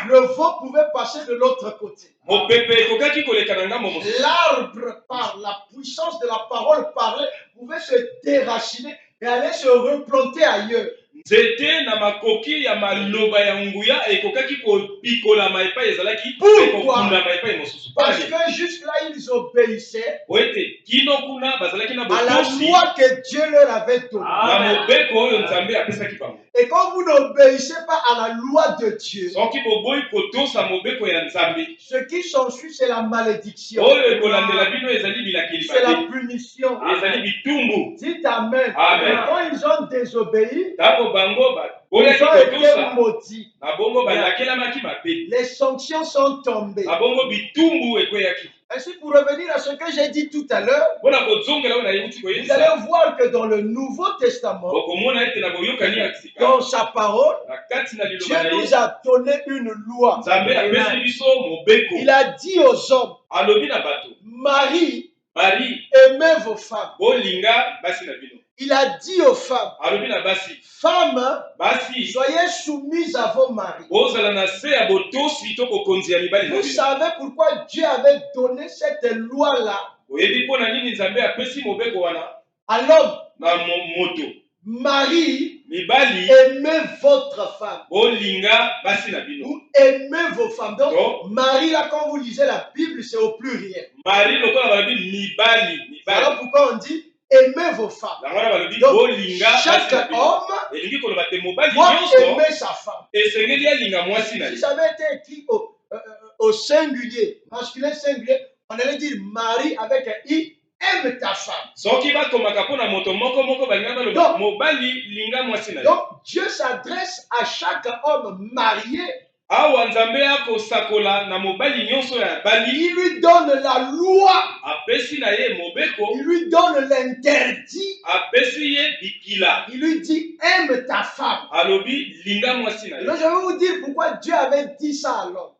Le vent pouvait passer de l'autre côté. L'arbre, par la puissance de la parole parlée, pouvait se déraciner et aller se replanter ailleurs. Pourquoi? Parce que jusque-là, ils obéissaient à la loi que Dieu leur avait donnée. Et quand vous n'obéissez pas à la loi de Dieu, ce qui s'ensuit, c'est la malédiction. C'est la punition. Dites Amen. Et quand ils ont désobéi, ils ont été maudits. Les sanctions sont tombées. Ainsi, pour revenir à ce que j'ai dit tout à l'heure, vous allez voir que dans le Nouveau Testament, dans sa parole, Dieu nous a donné une loi. Il a dit aux hommes, Marie, aimez vos femmes. Il a dit aux femmes, femmes, soyez soumises à vos maris. Vous savez pourquoi Dieu avait donné cette loi-là à l'homme. Marie, aimez votre femme. Ou aimez vos femmes. Donc, Marie, là, quand vous lisez la Bible, c'est au pluriel. Alors pourquoi on dit aimez vos femmes. Donc, chaque homme doit aimer sa femme. Si ça avait été écrit au singulier, masculin singulier, on allait dire Marie avec un I, aime ta femme. Donc, Dieu s'adresse à chaque homme marié Il lui donne la loi. Il lui donne l'interdit. Il lui dit aime ta femme. Alors je vais vous dire pourquoi Dieu avait dit ça à l'homme.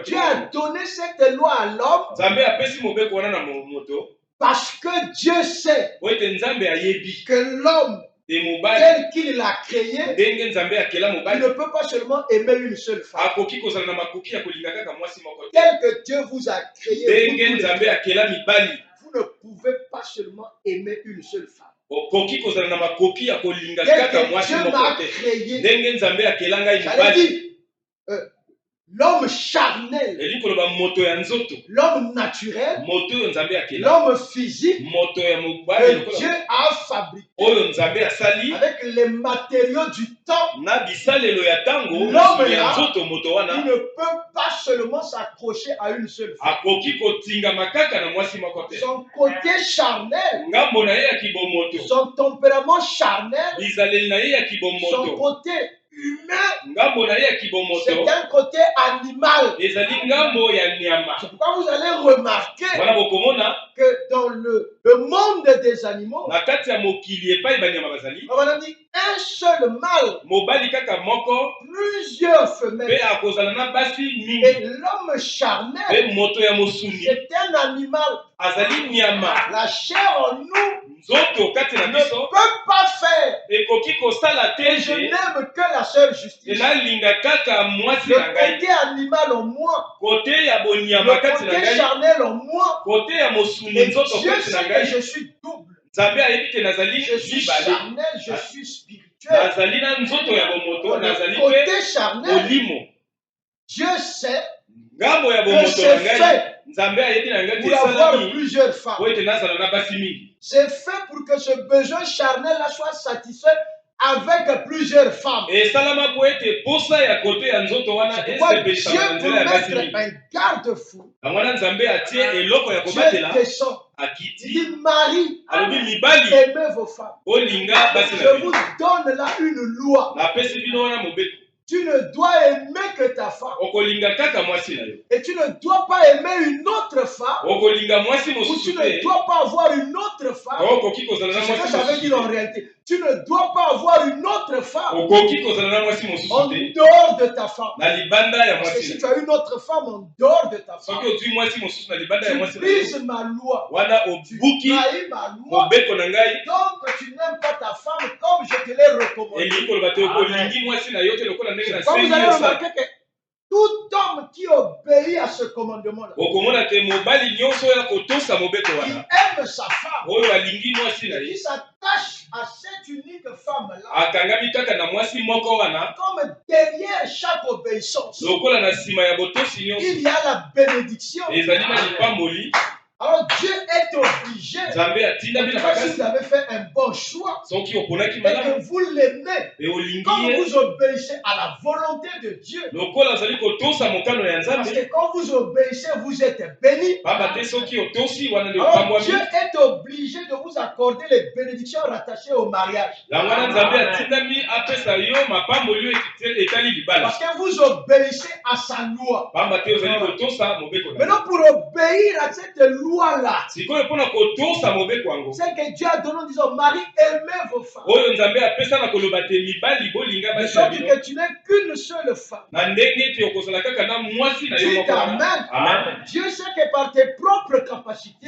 Dieu a donné cette loi à l'homme parce que Dieu sait que l'homme tel qu'il l'a créé, il ne peut pas seulement aimer une seule femme. Tel que Dieu vous a créé, vous ne pouvez pas seulement aimer une seule femme. Tel que Dieu m'a créé, j'allais dire, l'homme charnel, l'homme naturel, l'homme physique, que Dieu a fabriqué avec les matériaux du temps. L'homme là, il ne peut pas seulement s'accrocher à une seule femme. Son côté charnel, son tempérament charnel, son côté humain, c'est un côté animal. C'est pourquoi vous allez remarquer que dans le monde des animaux, on a dit un seul mâle, plusieurs femelles. Et l'homme charnel, c'est un animal. La chair en nous ne peut pas faire. Et je n'aime que la seule justice. Le côté animal en moi, le côté charnel en moi, et Dieu sait que je suis double. Je suis charnel, je suis spirituel. Le côté charnel, Dieu sait que c'est fait pour avoir plusieurs femmes. C'est fait pour que ce besoin charnel-là soit satisfait avec plusieurs femmes. Et Dieu veut mettre un garde-fou. Dieu descend. Il dit Marie, aimez vos femmes. Je vous donne là une loi. Tu ne dois aimer que ta femme. Et tu ne dois pas aimer une autre femme. Ou tu ne dois pas avoir une autre femme. C'est ce que ça veut dire en réalité. Tu ne dois pas avoir une autre femme en dehors de ta femme. Parce que si tu as une autre femme en dehors de ta femme, tu brises ma loi. Tu trahis ma loi. Donc tu n'aimes pas ta femme comme je te l'ai recommandé. Quand vous allez remarquer que tout homme qui obéit à ce commandement-là, il aime sa femme, il s'attache à cette unique femme-là, comme derrière chaque obéissance, il y a la bénédiction. Alors Dieu est obligé, si vous avez fait un bon choix et que vous l'aimez, quand vous obéissez à la volonté de Dieu, parce que quand vous obéissez, vous êtes bénis. Alors Dieu est obligé de vous accorder les bénédictions rattachées au mariage. Parce que vous obéissez à sa loi. Maintenant, pour obéir à cette loi-là, c'est que Dieu a donné en disant Marie, aimez vos femmes. De sorte que tu n'es qu'une seule femme. Dites Amen. Dieu sait que par tes propres capacités,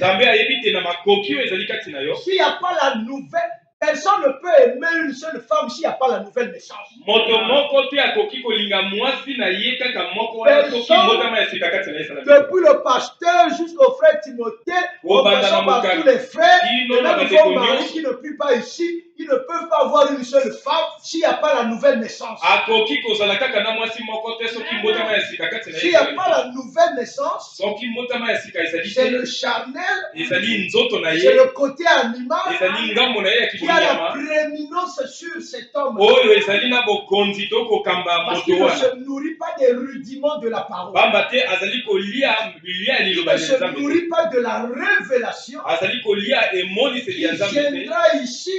s'il n'y a pas la nouvelle, personne ne peut aimer une seule femme s'il n'y a pas la nouvelle naissance. Depuis le pasteur jusqu'au frère Timothée, en passant par tous les frères, et même vos maris qui ne puissent pas ici, ils ne peuvent pas avoir une seule femme s'il n'y a pas la nouvelle naissance. S'il n'y a pas la nouvelle naissance, c'est le charnel, c'est le côté animal qui a la prééminence sur cet homme. Parce qu'il ne se nourrit pas des rudiments de la parole. Il ne se nourrit pas de la révélation. Il viendra ici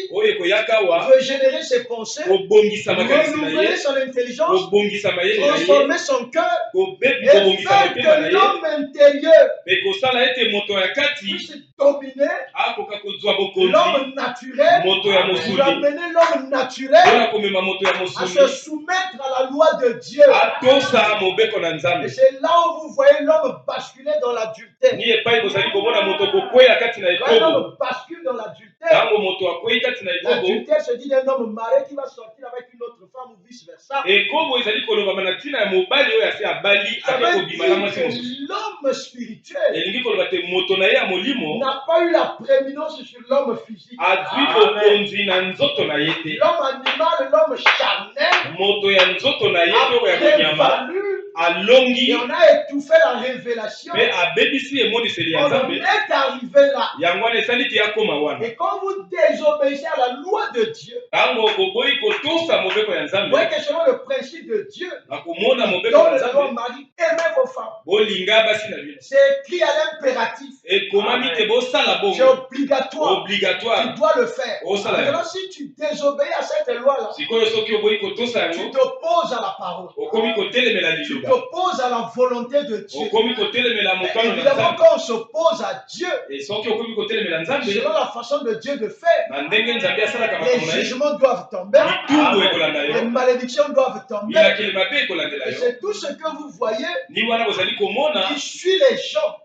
veut générer ses pensées, renouveler son intelligence, transformer son cœur et faire que l'homme intérieur puisse dominer l'homme naturel, pour amener l'homme naturel à se soumettre à la loi de Dieu. Et c'est là où vous voyez l'homme basculer dans l'adultère. Quand l'homme bascule dans l'adultère, l'adultère se dit d'un homme marié qui va sortir avec une autre femme ou vice versa. L'homme spirituel n'a pas eu la prééminence sur l'homme physique. L'homme animal, l'homme charnel a prévalu. Et on a étouffé la révélation. On est arrivé là. Et quand vous désobéissez à la loi de Dieu, vous voyez que selon le principe de Dieu, dans le loi Marie, aimez vos femmes. C'est écrit à l'impératif. C'est obligatoire. Tu dois le faire. Maintenant, si tu désobéis à cette loi-là, tu t'opposes à la parole. Tu t'opposes à la volonté de Dieu. Évidemment, quand on s'oppose à Dieu, selon la façon de Dieu de faire, les jugements doivent tomber, les malédictions doivent tomber. Et c'est tout ce que vous voyez qui suit les gens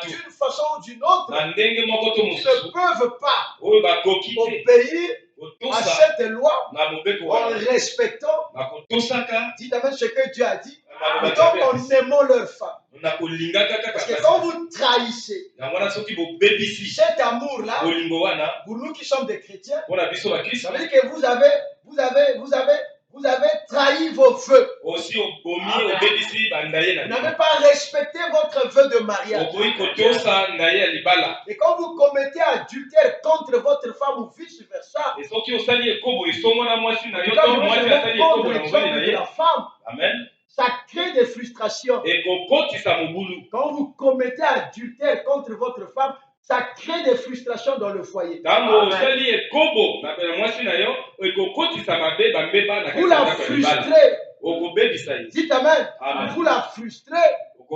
d'une façon ou d'une autre, qui ne peuvent pas obéir à cette loi en respectant, dites amen ce que Dieu a dit, et donc en aimant leur femme. Parce que quand vous trahissez cet amour-là, pour nous qui sommes des chrétiens, ça veut dire que vous avez trahi vos vœux. Vous n'avez pas respecté votre vœu de mariage. Et quand vous commettez adultère contre votre femme ou vice versa, de la femme, ça crée des frustrations. Quand vous commettez adultère contre votre femme, ça crée des frustrations dans le foyer. Vous la frustrez. Dites amen. Vous la frustrez.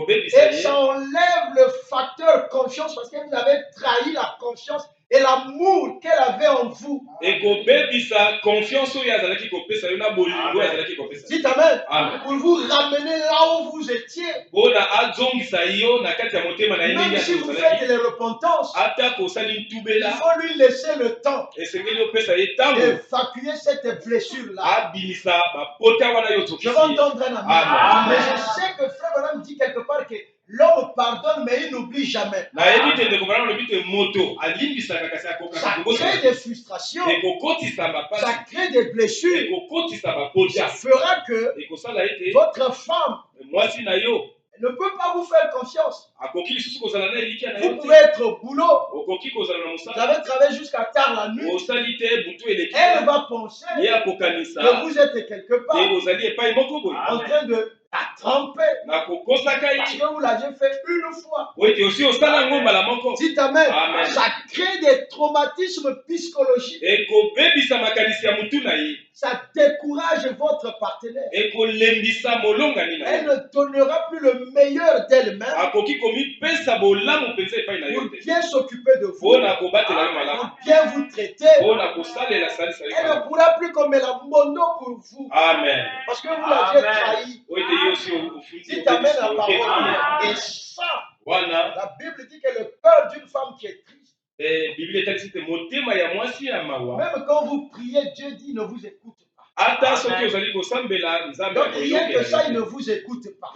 Et ça enlève le facteur confiance parce que vous avez trahi la confiance et l'amour qu'elle avait en vous. Dites amen. Pour vous ramener là où vous étiez. Même si vous faites les repentances, il faut lui laisser le temps d'évacuer cette blessure-là. Je vais entendre un amen. Mais je sais que Frère Branham dit quelque part que l'homme pardonne, mais il n'oublie jamais. Ça crée des frustrations. Ça crée des blessures. Ça fera que votre femme ne peut pas vous faire confiance. Vous pouvez être au boulot. Vous avez travaillé jusqu'à tard la nuit. Elle va penser que vous êtes quelque part en train de la tromper. Parce que vous l'avez fait une fois. Dites amen. Ça crée des traumatismes psychologiques. Ça décourage votre partenaire. Elle ne donnera plus le meilleur d'elle-même pour bien s'occuper de vous, pour bien vous traiter. Elle ne pourra plus comme la mono pour vous. Amen. Parce que vous l'avez trahi. Dites amen la parole. Et ça, la Bible dit que le cœur d'une femme qui est triste, même quand vous priez, Dieu dit ne vous écoute pas. Donc rien que ça, il ne vous écoute pas.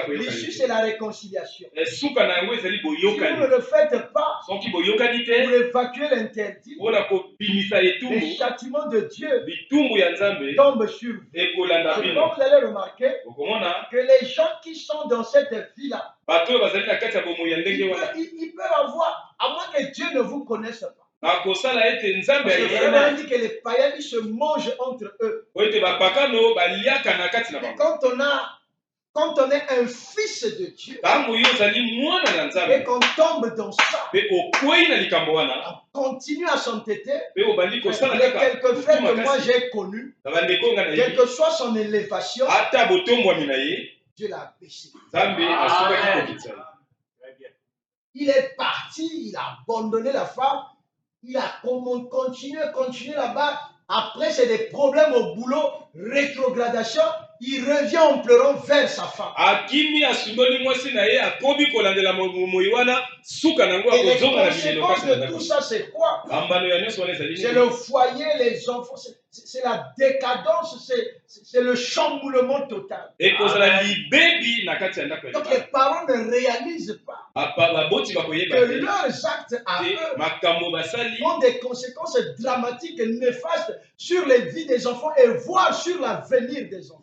L'issue, c'est la réconciliation. Si vous ne le faites pas, pour évacuer l'interdit, les châtiments de Dieu tombent sur vous. Et comme vous allez remarquer que les gens qui sont dans cette vie-là, ils peuvent avoir, à moins que Dieu ne vous connaisse pas. Parce que vraiment dit que les païens ils se mangent entre eux. Et quand on a quand on est un fils de Dieu et qu'on tombe dans ça, on continue à s'entêter. Il y a quelques frères que moi j'ai connus, quelle que soit son élévation, Dieu l'a baissé. Il est parti, il a abandonné la femme, il a continué là-bas. Après, c'est des problèmes au boulot, rétrogradation. Il revient en pleurant vers sa femme. Et les conséquences de tout ça, c'est quoi? C'est le foyer, les enfants, c'est la décadence, c'est le chamboulement total. Donc les parents ne réalisent pas que leurs actes à eux ont des conséquences dramatiques et néfastes sur les vies des enfants et voire sur l'avenir des enfants.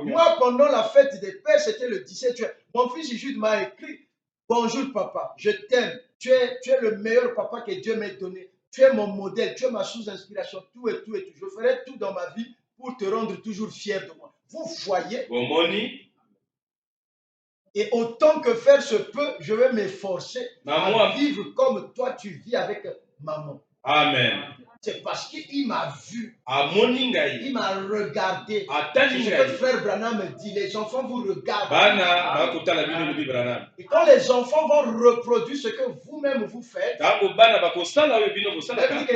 Moi, pendant la fête des pères, c'était le 17 juin. Mon fils Jude m'a écrit: bonjour papa, je t'aime. Tu es le meilleur papa que Dieu m'ait donné. Tu es mon modèle, tu es ma source-inspiration, tout et tout et tout. Je ferai tout dans ma vie pour te rendre toujours fier de moi. Vous voyez? Et autant que faire se peut, je vais m'efforcer à vivre comme toi tu vis avec maman. Amen. C'est parce qu'il m'a vu. Il m'a regardé. C'est ce que frère Branham me dit. Les enfants vous regardent. Et quand les enfants vont reproduire ce que vous-même vous faites,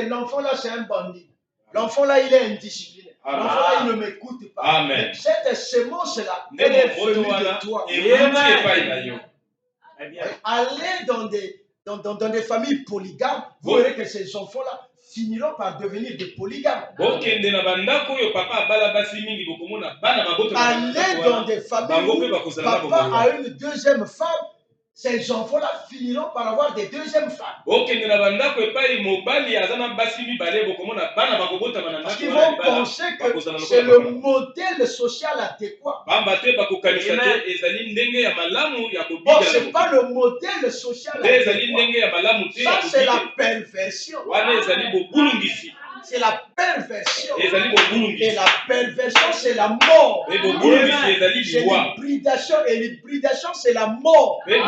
l'enfant là c'est un bandit. L'enfant là il est indiscipliné. L'enfant là il ne m'écoute pas. Amen. Cette sémence-là, elle est venue de toi. Allez dans des familles polygames, vous verrez que ces enfants-là finiront par devenir des polygames. Allez dans des familles où papa a une deuxième femme, ces enfants-là finiront par avoir des deuxièmes femmes. Parce qu'ils vont penser que c'est le modèle social adéquat. Or, ce n'est pas le modèle social adéquat. Ça, c'est la perversion. C'est la perversion. Et la perversion, c'est la mort. C'est l'hybridation. Et l'hybridation, c'est la mort. Et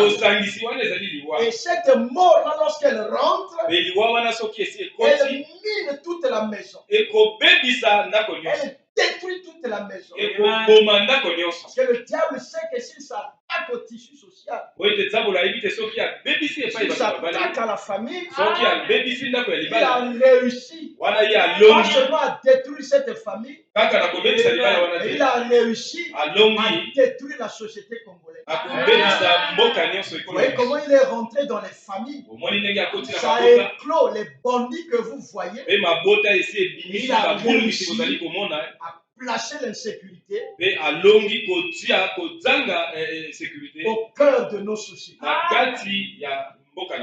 cette mort-là, lorsqu'elle rentre, elle mine toute la maison. Elle détruit toute la maison. Parce que le diable sait que s'il s'attaque au tissu social, s'il s'attaque à la famille, il a réussi non seulement à détruire cette famille, il a réussi à détruire la société congolaise. Vous voyez comment il est rentré dans les familles. Ça a éclos les bandits que vous voyez. Il a réussi à placer l'insécurité au cœur de nos sociétés.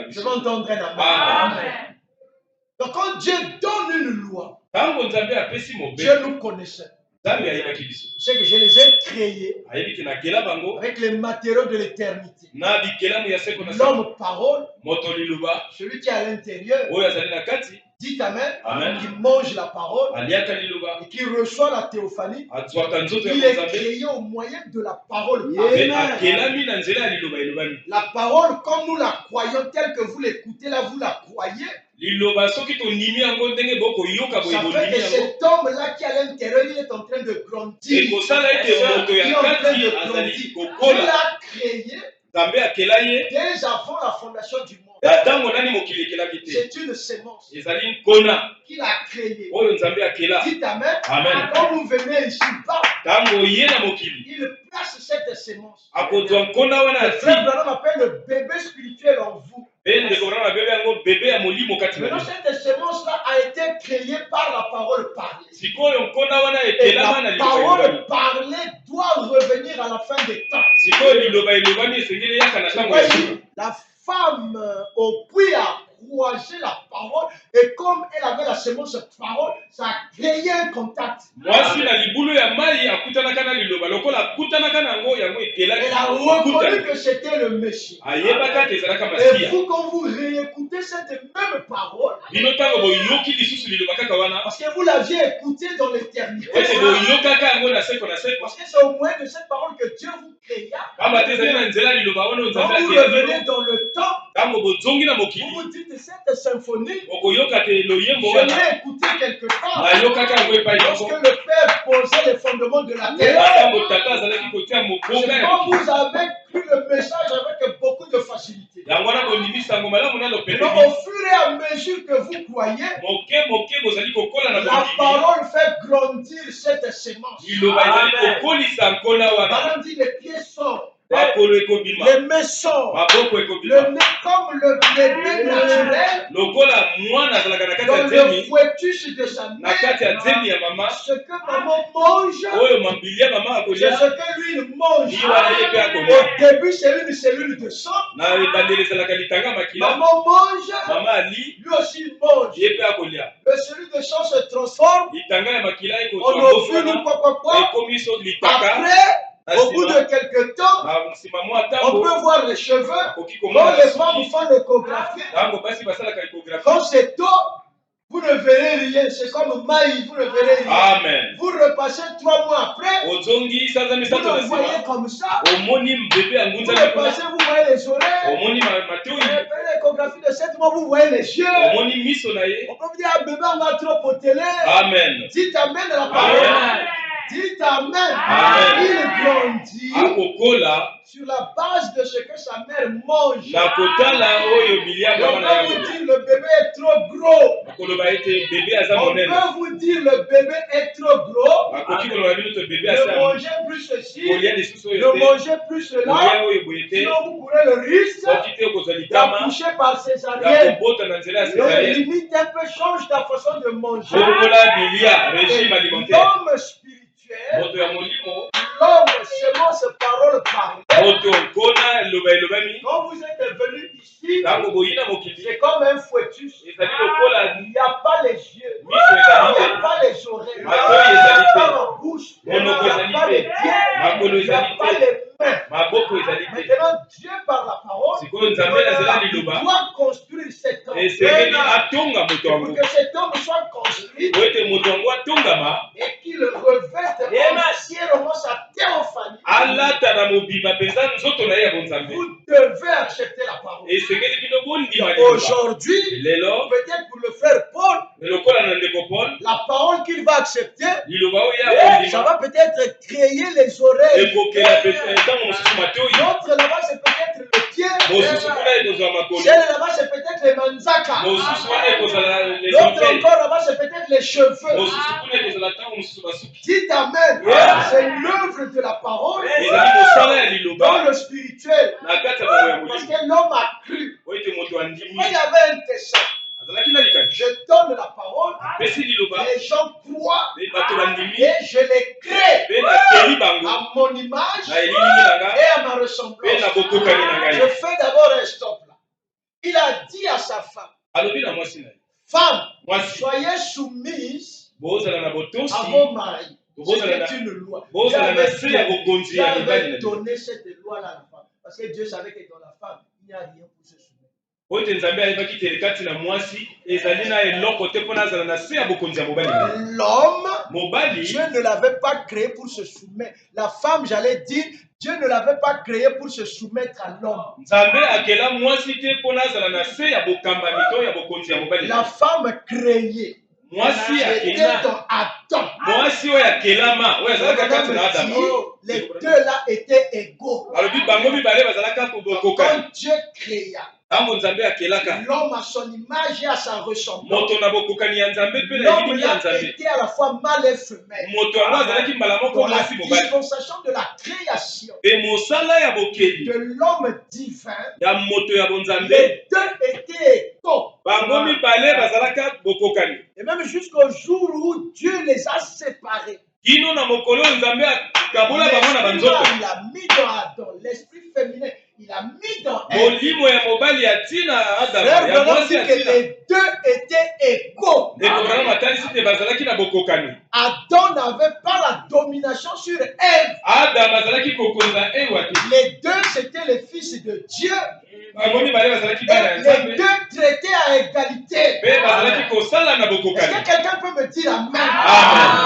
Je vais entendre un amen. Donc quand Dieu donne une loi, Dieu nous connaissait. C'est que je les ai créés avec les matériaux de l'éternité. L'homme parole, celui qui est à l'intérieur, dit amen, qui mange la parole et qui reçoit la théophanie. Il est créé au moyen de la parole. La parole, comme nous la croyons, telle que vous l'écoutez là, vous la croyez. Ça fait que cet homme-là qui est à l'intérieur, il est en train de grandir. Il est en train de grandir. Il a créé dès avant la fondation du monde. C'est une sémence qu'il a créée. Dites amen. Quand vous venez ici-bas, il place cette sémence. Le frère Branham appelle le bébé spirituel en vous. Maintenant, cette sémence-là a été créée par la parole parlée. Et la parole parlée doit revenir à la fin des temps. La femme au puits a croisé la parole et comme elle avait la sémence parole, ça a créé un contact. Elle a reconnu que c'était le Messie. Et vous, quand vous réécoutez cette même parole, Parce que vous l'aviez écouté dans l'éternité. Parce que c'est au moyen de cette parole que Dieu vous créa. Quand vous revenez dans le temps, vous vous dites cette symphonie, je l'ai écoutée quelque part. Lorsque le Père posait les fondements de la terre. Quand vous avez cru le message avec beaucoup de facilité. Donc, au fur et à mesure que vous croyez, la parole fait grandir cette semence. Parole dit les pieds sont. Les mains sont le nez comme le bébé naturel dans le fœtus de sa mère. Ce que maman mange, c'est ce que lui mange. Au début, c'est une cellule de sang. Maman mange, lui aussi mange. Le cellule de sang se transforme en ovule. Après, au bout de quelques temps, on peut voir les cheveux. Quand les femmes font l'échographie, quand c'est tôt, vous ne verrez rien. C'est comme maïs, vous ne verrez rien. Amen. Vous repassez 3 mois après, vous le voyez comme ça. Vous repassez, vous voyez les oreilles. Vous faites l'échographie de 7 mois, vous voyez les yeux. On peut vous dire, bébé, on a trop potelé. Amen. Dites Amen à la parole. Dites Amen. Amen. Il grandit sur la base de ce que sa mère mange. On peut vous dire le bébé est trop gros. On peut vous dire le bébé est trop gros. Ne mangez plus ceci. Ne mangez plus cela. Sinon vous courez le risque d'accoucher par césarienne. Limite un peu, change ta façon de manger. L'homme spirituel. L'homme semence parole parle. Quand vous êtes venu ici, c'est comme un fœtus. Il n'y a pas les yeux, il n'y a pas les oreilles, il n'y a pas la bouche, il n'y a pas les pieds, il n'y a pas les mains. Maintenant, Dieu par la parole doit construire cet homme. Pour que cet homme soit construit et qu'il revête entièrement sa théophanie. Vous devez accepter la parole. Aujourd'hui, peut-être pour le frère Paul, la parole qu'il va accepter, ça va peut-être créer les oreilles. L'autre là-bas, c'est peut-être le pied. Celle là-bas, c'est peut-être les manzaka. L'autre encore là-bas, c'est peut-être les cheveux. Dites Amen. C'est l'œuvre de la parole dans le spirituel. Parce que l'homme a cru. Il y avait un tesson. Je donne la parole, les gens croient et je les crée à mon image et à ma ressemblance. Je fais d'abord un stop là. Il a dit à sa femme, femme, soyez soumise à vos maris. C'était une loi. Dieu avait donné cette loi-là à la femme. Parce que Dieu savait que dans la femme, il n'y a rien pour se soumettre. L'homme, Dieu ne l'avait pas créé pour se soumettre. La femme, j'allais dire, Dieu ne l'avait pas créé pour se soumettre à l'homme. La femme créée. C'était dans Adam. Les deux là étaient égaux. Quand Dieu créa l'homme à son image et à sa ressemblance, l'homme là était à la fois mâle et femelle. Dans la dispensation de la création de l'homme divin, les deux étaient égaux. Et même jusqu'au jour où Dieu les a séparés. Il a mis dans Adam l'esprit féminin. Il a mis dans elle. Frère, que les deux étaient égaux. Adam n'avait pas la domination sur Ève. Les deux, c'étaient les fils de Dieu. Et les deux traitaient à égalité. Est-ce que quelqu'un peut me dire Amen?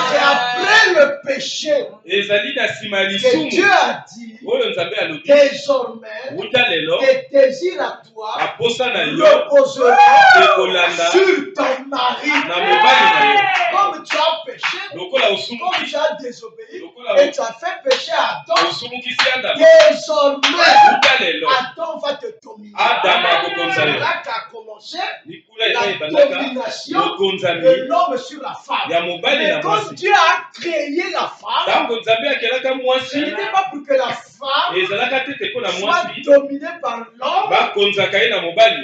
C'est après le péché que Dieu a dit désormais tes désirs à toi reposeront sur ton mari. Comme tu as péché, comme tu as désobéi et tu as fait péché à Adam, désormais Adam va te dominer. C'est là qu'a commencé la domination de l'homme sur la femme. Mais quand Dieu a créé la femme, ce n'était pas pour que la femme soit dominée par l'homme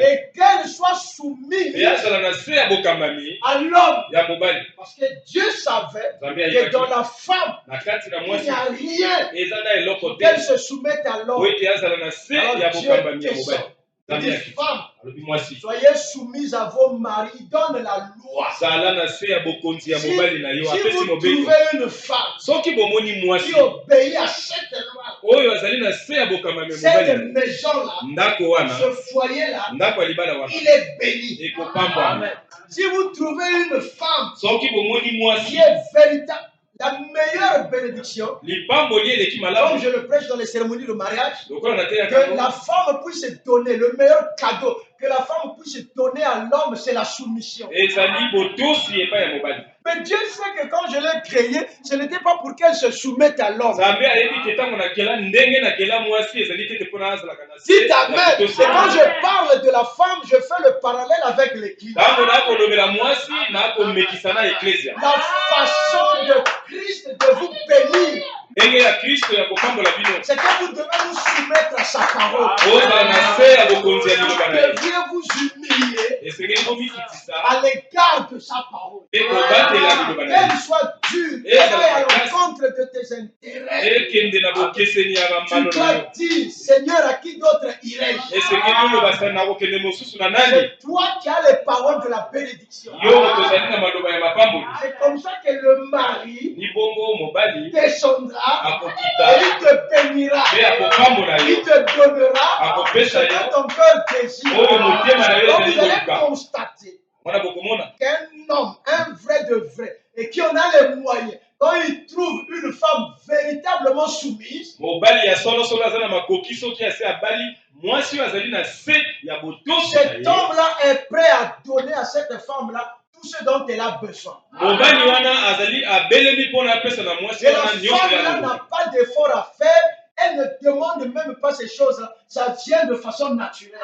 et qu'elle soit soumise à l'homme. Parce que Dieu savait que dans la femme, il n'y a rien pour qu'elle se soumette à l'homme. Alors Dieu descend. Les femmes, soyez soumises à vos maris, donne la loi. Si vous trouvez une femme qui obéit à cette loi, cette maison-là, ce foyer-là, il est béni. Amen. Si vous trouvez une femme qui est véritable, la meilleure bénédiction, comme je le prêche dans les cérémonies de mariage, que la femme puisse donner, le meilleur cadeau que la femme puisse donner à l'homme, c'est la soumission. Mais Dieu sait que quand je l'ai créée, ce n'était pas pour qu'elle se soumette à l'homme. Dites Amen. Et quand je parle de la femme, je fais le parallèle avec l'Église. La façon de Christ de vous bénir, c'est que vous devez vous soumettre à sa parole. Vous deviez vous humilier à l'égard de sa parole. Qu'elle soit dure, qu'elle aille à l'encontre de tes intérêts. Tu dois dire, Seigneur, à qui d'autre irai-je? C'est toi qui as les paroles de la bénédiction. C'est comme ça que le mari descendra et il te bénira, il te donnera ce que ton cœur désire. Donc vous allez constater qu'un homme, un vrai de vrai, et qui en a les moyens, quand il trouve une femme véritablement soumise, cet homme-là est prêt à donner à cette femme-là tout ce dont elle a besoin. Et la femme-là n'a pas d'effort à faire. Elle ne demande même pas ces choses-là. Ça vient de façon naturelle.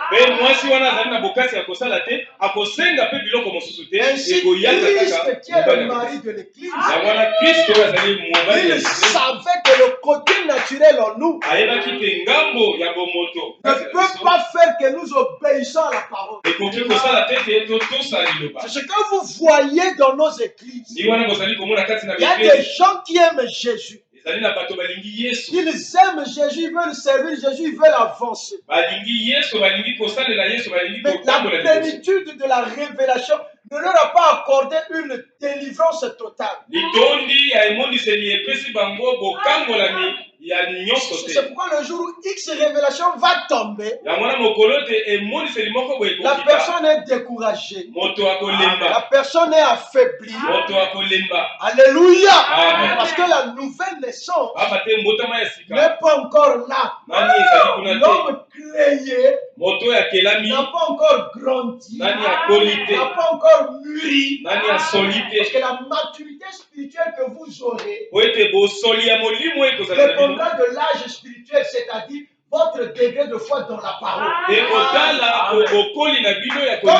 Ainsi, Christ, qui est le mari de l'Église, il savait que le côté naturel en nous ne peut pas faire que nous obéissons à la parole. C'est ce que vous voyez dans nos églises. Il y a des gens qui aiment Jésus. Ils aiment Jésus, ils veulent servir Jésus, ils veulent avancer. Mais la plénitude de la révélation ne leur a pas accordé une délivrance totale. C'est pourquoi le jour où X révélation va tomber, la personne est découragée. La personne est affaiblie. Alléluia. Amen. Parce que la nouvelle naissance n'est pas encore là. L'homme créé n'a pas encore grandi, n'a pas encore mûri. Parce que la maturité spirituelle que vous aurez dépendra de l'âge spirituel, c'est-à-dire votre degré de foi dans la parole. Quand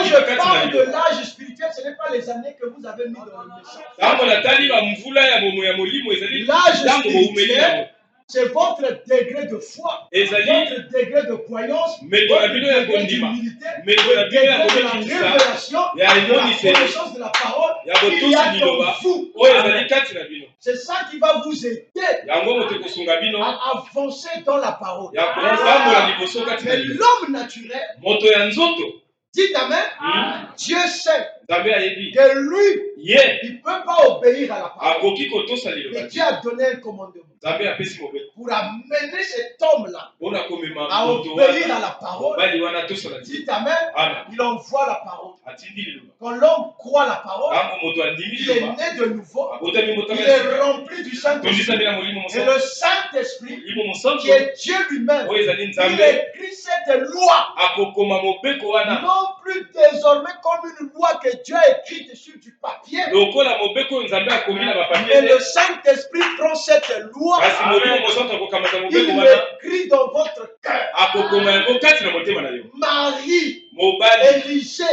je parle de l'âge spirituel, ce n'est pas les années que vous avez mis dans le message. L'âge spirituel, c'est votre degré de foi, votre degré de croyance, votre degré d'humilité, votre degré de la révélation, de la connaissance de la parole qu'il y a dans vous. C'est ça qui va vous aider à avancer dans la parole. Mais l'homme naturel Dites Amen. Dieu sait que lui, il ne peut pas obéir à la parole. Mais Dieu a donné un commandement pour amener cet homme-là à obéir à la parole. Dites Amen. Il envoie la parole. Quand l'homme croit la parole, il est né de nouveau. Il est rempli du Saint-Esprit. Et le Saint-Esprit, qui est Dieu lui-même, il écrit cette loi. Non plus désormais comme une loi que Dieu a écrite sur du papier. Mais le Saint-Esprit prend cette loi. Il l'écrit dans votre cœur. Marie, Élisée,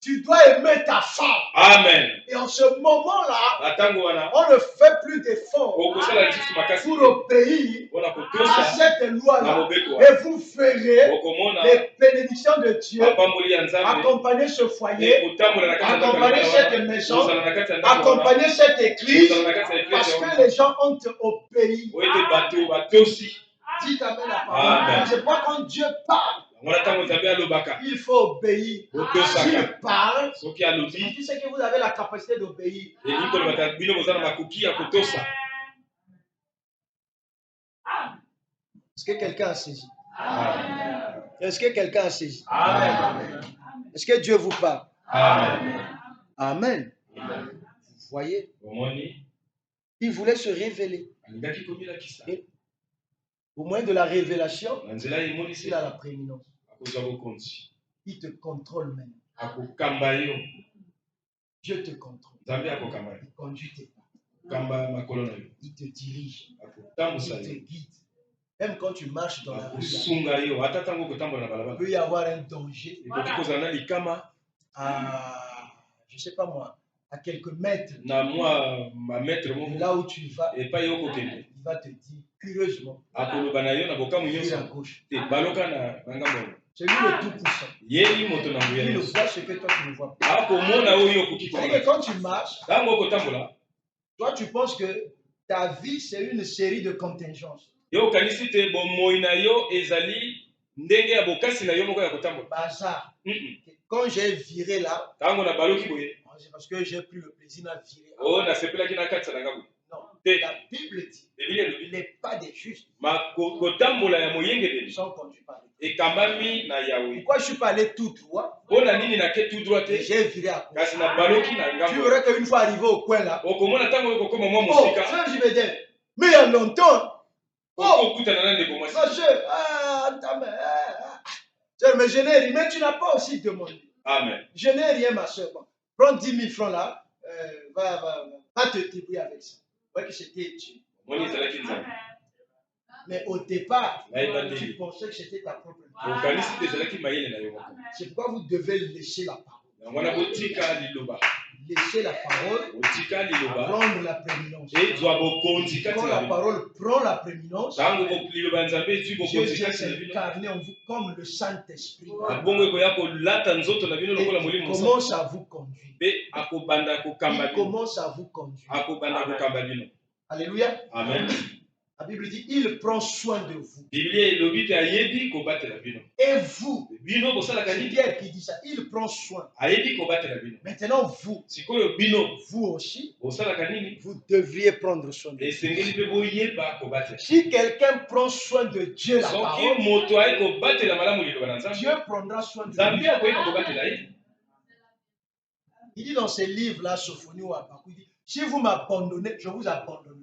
tu dois aimer ta femme. Amen. Et en ce moment-là, on ne fait plus d'efforts pour obéir à cette loi-là. Et vous verrez les bénédictions de Dieu accompagner ce foyer, accompagner cette maison, accompagner cette église, parce que les gens ont obéi. Dites Amen la parole. C'est pas quand Dieu parle. Il faut obéir. S'il parle, tu sais que vous avez la capacité d'obéir. Est-ce que quelqu'un a saisi? Est-ce que quelqu'un a saisi? Est-ce que Dieu vous parle? Amen. Vous voyez? Il voulait se révéler. Et au moyen de la révélation, il a la prééminence. Il te contrôle même. Dieu te contrôle. Il conduit tes pas. Il te dirige. Il te guide. Même quand tu marches dans la rue, il peut y avoir un danger. Je ne sais pas moi, à quelques mètres de là où tu vas, il va te dire curieusement, vire à gauche. C'est lui le tout-puissant. Il voit ce que toi tu ne vois pas. C'est-à-dire que quand tu marches, toi tu penses que ta vie c'est une série de contingences. Bazar. Quand j'ai viré là, c'est parce que j'ai pris le plaisir de virer. Non, la Bible dit les pas des justes sont conduits par les. Pourquoi je ne suis pas allé tout droit? J'ai viré à gauche. Tu verras qu'une fois arrivé au coin là, ça je vais dire, mais il y a longtemps. Mais je n'ai rien, mais tu n'as pas aussi demandé. Amen. Je n'ai rien, ma soeur. Bon, prends 10 000 francs là, va te débrouiller avec ça. Ouais, que c'était Dieu. Mais au départ, tu pensais que c'était ta propre vie. C'est pourquoi vous devez laisser la parole. Laisser la parole, prendre la prééminence. Quand la parole prend la prééminence, Dieu vient s'incarner en vous comme le Saint-Esprit. Il commence à vous conduire. Il commence à vous conduire. Alléluia. Amen. La Bible dit, il prend soin de vous. Et vous, c'est Pierre qui dit ça, il prend soin. Maintenant, vous aussi, vous devriez prendre soin de vous. Si quelqu'un prend soin de Dieu, la parole, Dieu prendra soin de vous. Il dit dans ses livres-là, Sophonie ou Habakkuk, il dit, si vous m'abandonnez, je vous abandonne.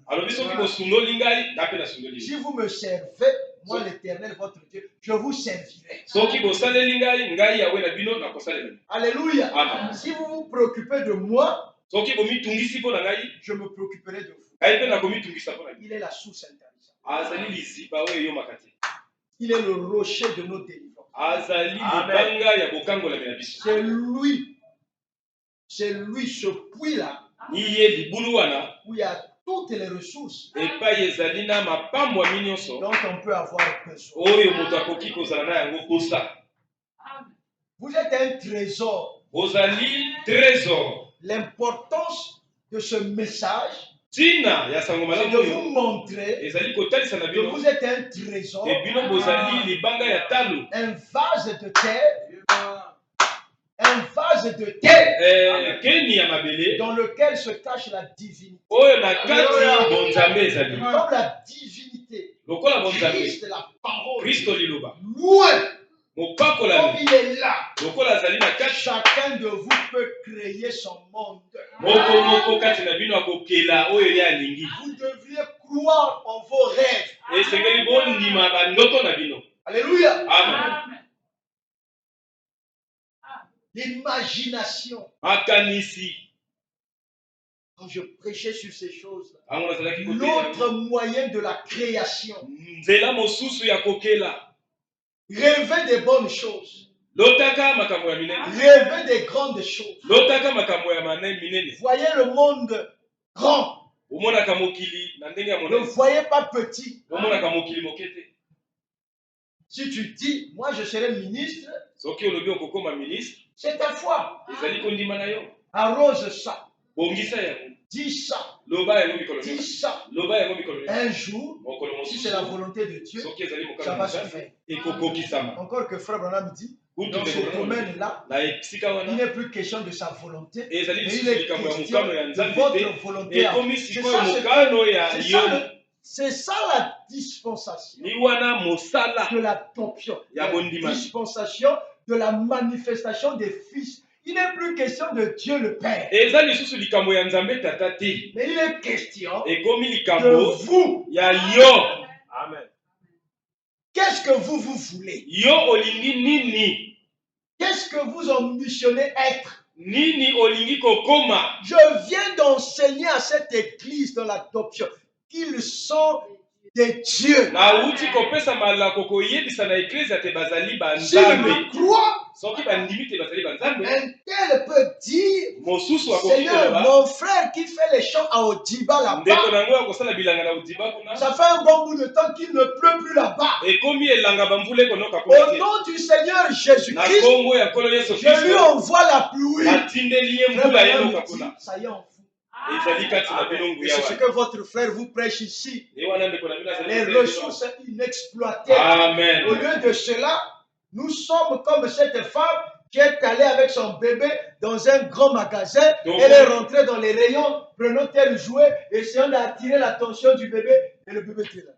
Si vous me servez, moi l'Éternel, votre Dieu, je vous servirai. Alléluia. Amen. Si vous vous préoccupez de moi, je me préoccuperai de vous. Il est la source intarissable. Il est le rocher de nos délivrances. C'est lui ce puits-là où il y a toutes les ressources dont on peut avoir besoin. Vous êtes un trésor. L'importance de ce message, c'est de vous montrer que vous êtes un trésor, un vase de terre Un vase de terre dans lequel se cache la divinité. Comme la divinité, Christ est la parole. Loin. Comme il est là, chacun de vous peut créer son monde. Vous devriez croire en vos rêves. Alléluia. Amen. L'imagination. Quand je prêchais sur ces choses, l'autre moyen de la création, rêver des bonnes choses, rêver des grandes choses. Voyez le monde grand. Ne voyez pas petit. Si tu dis, moi je serai ministre, c'est ta foi. Arrose ça. Dis ça. Dis ça. Un jour, si c'est la volonté de Dieu, ça va se faire. Encore que Frère Branham dit, dans ce domaine-là, il n'est plus question de sa volonté, mais il est question de votre volonté. C'est ça la dispensation de l'adoption, la dispensation de la manifestation des fils. Il n'est plus question de Dieu le Père. Mais il est question de vous. Amen. Qu'est-ce que vous voulez? Qu'est-ce que vous ambitionnez être? Je viens d'enseigner à cette église dans l'adoption qu'ils sont des dieux. S'ils me croient, un tel peut dire, Seigneur, mon frère qui fait les chants à Odiba là-bas, ça fait un bon bout de temps qu'il ne pleut plus là-bas. Au nom du Seigneur Jésus-Christ, je lui envoie la pluie. Ça y est, on fout. Et c'est ce que votre frère vous prêche ici. Les ressources inexploitées. Amen. Au lieu de cela, nous sommes comme cette femme qui est allée avec son bébé dans un grand magasin. Elle est rentrée dans les rayons, prenant tel jouet, essayant d'attirer l'attention du bébé, et le bébé était là.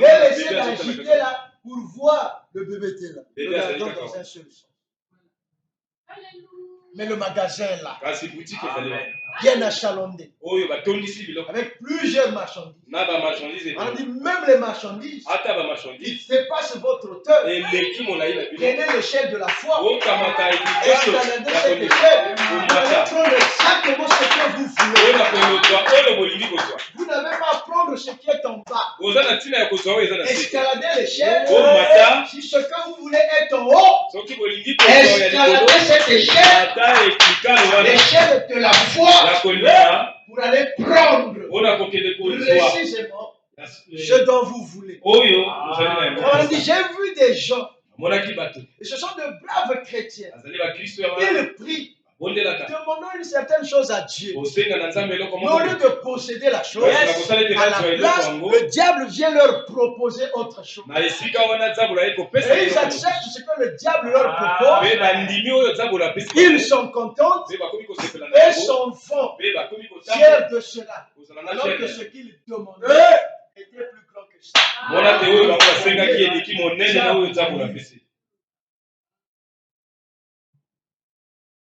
Elle essaie d'agiter là pour voir le bébé était là. Regardons dans un seul sens. Mais le magasin est là, bien achalandé, avec plusieurs marchandises. On dit même les marchandises, il dépasse votre hauteur. Prenez l'échelle de la foi, escaladez cette échelle, vous allez prendre exactement ce que vous voulez. Vous n'avez pas à prendre ce qui est en bas. Escaladez l'échelle. Si ce que vous voulez est en haut, escaladez cette échelle. L'échelle de la foi pour aller prendre précisément ce dont vous voulez. On dit, j'ai vu des gens, et ce sont de braves chrétiens, ils prient, demandant une certaine chose à Dieu. Mais au lieu de posséder la chose, à la place, le diable vient leur proposer autre chose. Et ils acceptent ce que le diable leur propose. Ils sont contents et s'en font fiers de cela. Alors que ce qu'ils demandaient était plus grand que ça.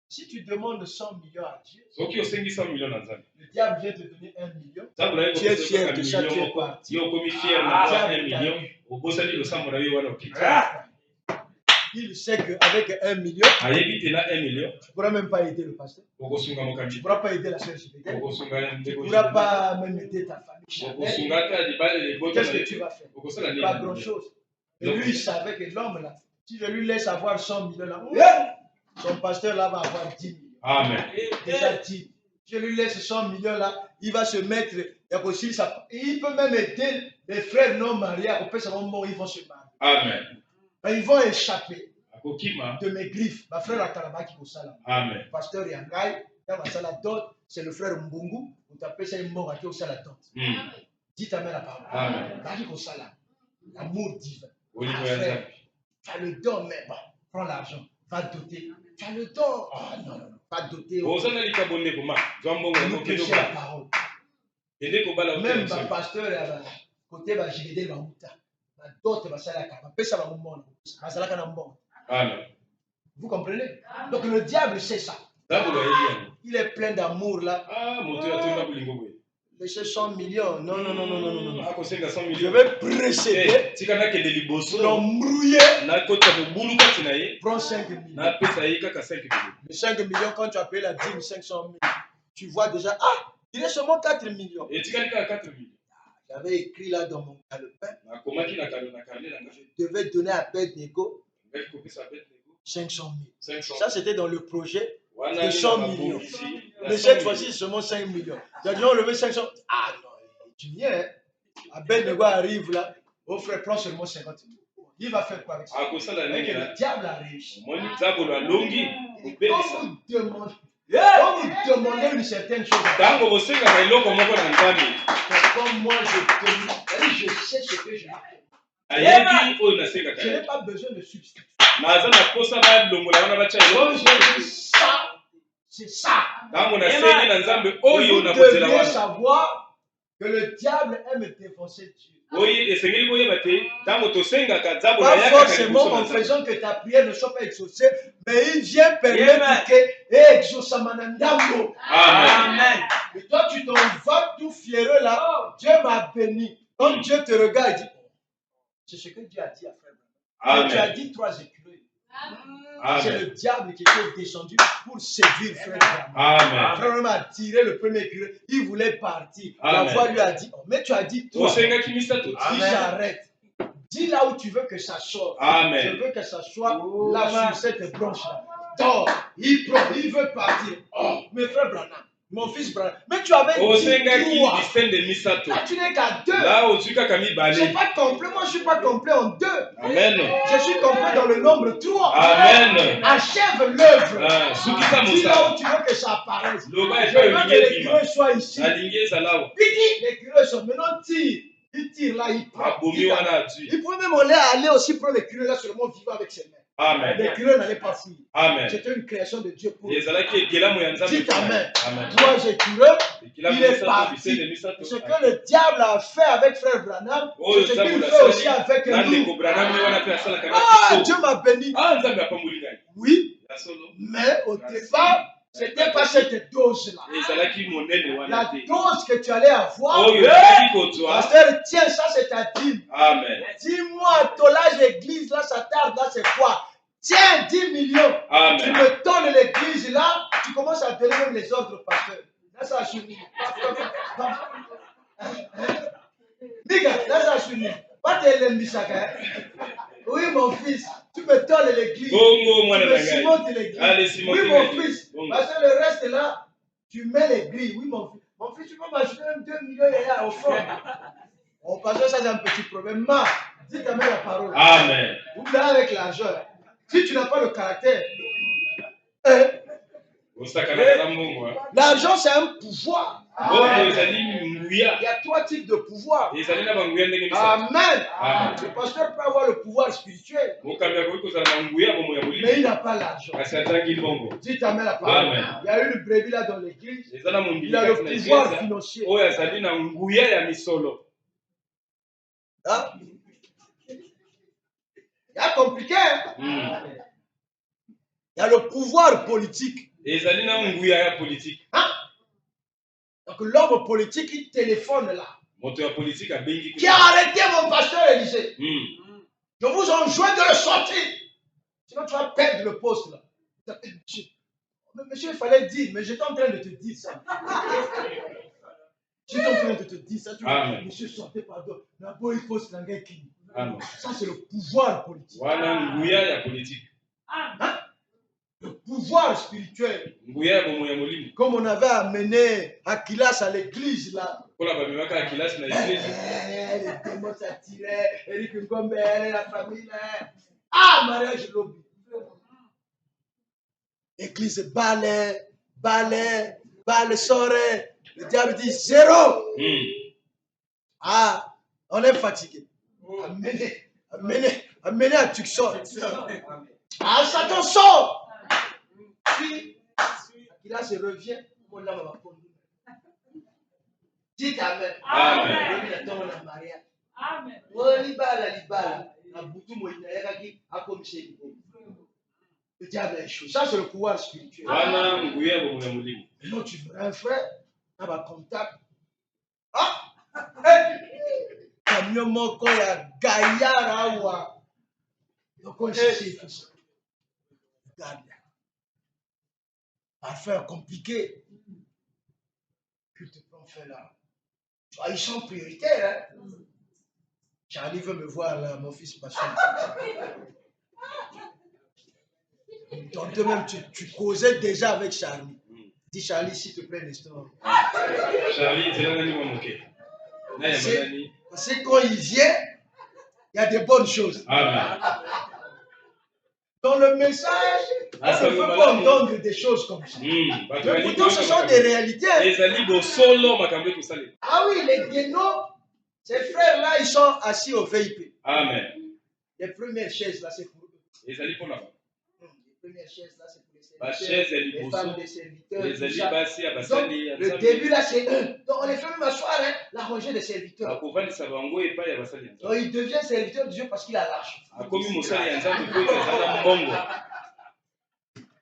Si tu demandes 100 millions à Dieu, le diable vient te donner 1 million. Tu es fier de ça, tu es parti. Il sait qu'avec 1 million, tu ne pourras même pas aider le pasteur. Tu ne pourras pas aider la sœur Sibédé. Tu ne pourras pas même aider ta famille. Qu'est-ce que tu vas faire? Pas grand-chose. Et lui, il savait que l'homme là, si je lui laisse avoir 100 millions là, son pasteur là va avoir 10 millions. Amen. Déjà 10. Je lui laisse 100 millions là, il va se mettre, il peut même aider les frères non mariés, ils vont se marier. Amen. Ils vont échapper de mes griffes. Ma frère Akalabaki Kosala. Amen. Pasteur Yangai, c'est le frère Mbungu, vous tapez ça une mort au Saladot. Dites amen la parole. Amen. L'amour divin. Ça le donne même. prends l'argent, va doter. Tu as le don. Oh non, non, va doter. Nous prêcher la parole. Même le pasteur, côté va gérer le mouta. D'autres va s'aller à la vous comprenez? Donc le diable sait ça. Il est plein d'amour là. Laissez 100 millions. Non, non, non, non, non, non, non. Je vais précéder. L'embrouiller. Prends 5 millions. Les 5 millions, quand tu as payé la dîme, 500 000, tu vois déjà, ah, il est seulement 4 millions. J'avais écrit là dans mon calepin. Je devais donner à Abednego 500 000. Ça, c'était dans le projet de 100 millions. Mais cette fois-ci, c'est seulement 5 millions. Tu as dit, on levé 500. Ah non, tu viens. Hein? Abednego arrive là. Oh frère, prends seulement 50 000. Il va faire quoi avec ça? Le diable a réussi. Quand vous demandez une certaine chose, comme moi je sais ce que je veux. Je n'ai pas besoin de substitut. C'est ça. Vous devriez savoir que le diable aime défoncer Dieu. Pas forcément en faisant que ta prière ne soit pas exaucée, mais il vient permettre que exaucemanandambo. Amen. Et toi, tu t'en vas tout fier là. Dieu m'a béni. Quand Dieu te regarde, il dit, c'est ce que Dieu a dit à frère. Amen. Tu as dit 3 écureuils. C'est le diable qui était descendu pour séduire frère Abraham. Frère Abraham a tiré le premier écureuil. Il voulait partir. La voix lui a dit, oh, mais tu as dit 3. Dis, j'arrête. Dis là où tu veux que ça sorte. Amen. Je veux que ça soit là sur cette branche-là. Donc, il prend, il veut partir. Oh, mes frères Branham. Mon fils Branham. Mais tu avais dit 3. Là, tu n'es qu'à 2. Je ne suis pas complet. Moi, je ne suis pas complet en 2. Amen. Je suis complet dans le nombre 3. Amen. Achève l'œuvre. Dis là où tu veux que ça apparaisse. Je veux que les écureuils soient ici. Les écureuils sont maintenant tire. Il tire là, il prend. Il pouvait même aller aussi prendre l'écureuil là seulement vivant avec ses mains. Amen. L'écureuil n'allait pas fouiller. C'était une création de Dieu pour eux. Dites Amen. 3 écureuils, il est parti. Ce que le diable a fait avec frère Branham, c'est ce qu'il fait aussi avec nous. Ah, Dieu m'a béni. Oui, mais au départ, ce n'était pas cette dose-là. La dose que tu allais avoir, pasteur, tiens, ça c'est ta dîme. Amen. Dis-moi, tolage église, là, ça tarde, là, c'est quoi? Tiens, 10 millions. Amen. Tu me donnes l'église, là, tu commences à donner même les ordres pasteurs. Là, ça a suivi. Niga, là, ça a suivi. Pas de l'embissaka. Oui, mon fils, tu me donnes l'église. Tu me cimentes l'église. Oui, mon fils. Parce que le reste là, tu mets les grilles. Oui, mon fils. Mon fils, tu peux m'acheter 2 millions là au fond. On passe ça, c'est un petit problème. Mais, dis ta mère la parole. Amen. Vous voulez avec l'argent. Si tu n'as pas le caractère. L'argent, c'est un pouvoir. Il y a 3 types de pouvoirs. Amen. Le pasteur peut avoir le pouvoir spirituel, mais il n'a pas l'argent. Dites Amen la parole. Il y a une brebis là dans l'église. Il a le pouvoir financier. Hein? Il y a compliqué. Hein? Il y a le pouvoir politique. Hein? Donc l'homme politique, il téléphone là. Qui a arrêté mon pasteur Élysée? Je vous enjoins de le sortir. Sinon tu vas perdre le poste là. Monsieur, il fallait dire, mais j'étais en train de te dire ça. J'étais en train de te dire ça. Monsieur, sortez, pardon. D'abord, il faut se languer qui. Ça, c'est le pouvoir politique. Hein? Le pouvoir spirituel. Comme on avait amené Aquilas à l'église là. Les démons s'attiraient, Eric Ngombe, la famille là. Ah, mariage lobby. Église balai, soirée. Le diable dit 0. Ah, on est fatigué. Amenez à Tucson. Ah, Satan sort. Puis, Aquila se revient. Dites Amen. Amen. Amen. Le diable est chaud. Ça, c'est le pouvoir spirituel. Et non, tu veux un frère, on va contact. Ah! Camion moko ya gaillard awa. Donc, on cherche tout ça. Regarde. Affaire compliquée. Que te prends faire là? Ah, ils sont prioritaires. Hein? Charlie veut me voir là, mon fils Passion. Donc, toi-même, tu causais déjà avec Charlie. Dis Charlie, s'il te plaît, l'instant. Charlie, c'est là où on est. Parce que quand il vient, il y a des bonnes choses. Amen. Dans le message, on ne peut pas entendre des choses comme ça. Mais pourtant, ce sont des réalités. Ah oui, les guénots, ces frères-là, ils sont assis au VIP. Amen. Les premières chaises, là, c'est pour eux. Les premières chaises, là, c'est pour les serviteurs, les femmes des serviteurs. Donc, le début, là, c'est eux. Donc, on les fait même asseoir, hein, la rangée des serviteurs. Donc, il devient serviteur de Dieu parce qu'il a l'argent.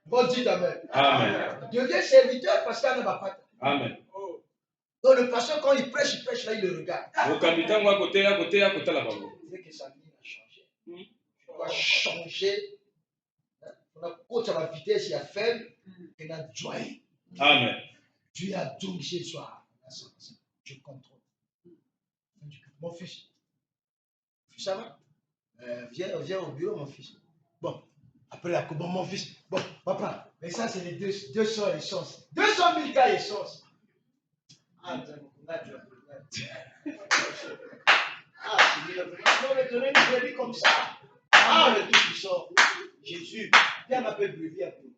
Bon, dites Amen. Amen. Il devient serviteur parce qu'il n'a pas. Amen. Donc, le pasteur, quand il prêche là, il le regarde. Il dit que sa vie a changé. Il doit changer. On a coach à la vitesse, il y a faible, il y a joie. Amen. Tu as tout chez toi. Je contrôle. Mon fils. Ça va? Viens au bureau, mon fils. Bon, après la coupe, mon fils. Bon, papa, mais ça, c'est les 200 essences. 200 000 cas essence. Ah, tu as me donner une brebis comme ça. Ah, le tout qui sort. Jésus, viens m'appeler brebis à vous.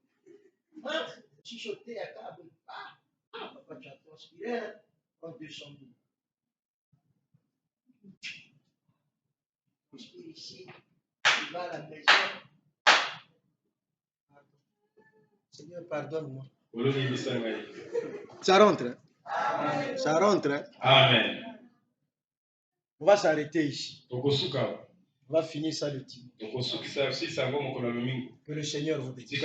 Hein? Chuchoter à table. Ah, papa, tu as transpiré. En 200 000. Transpire ici. Tu vas à la maison. Seigneur, pardonne-moi. Ça rentre. Hein? Amen. Ça rentre. Hein? Amen. On va s'arrêter ici. On va finir ça le dimanche. Que le Seigneur vous bénisse.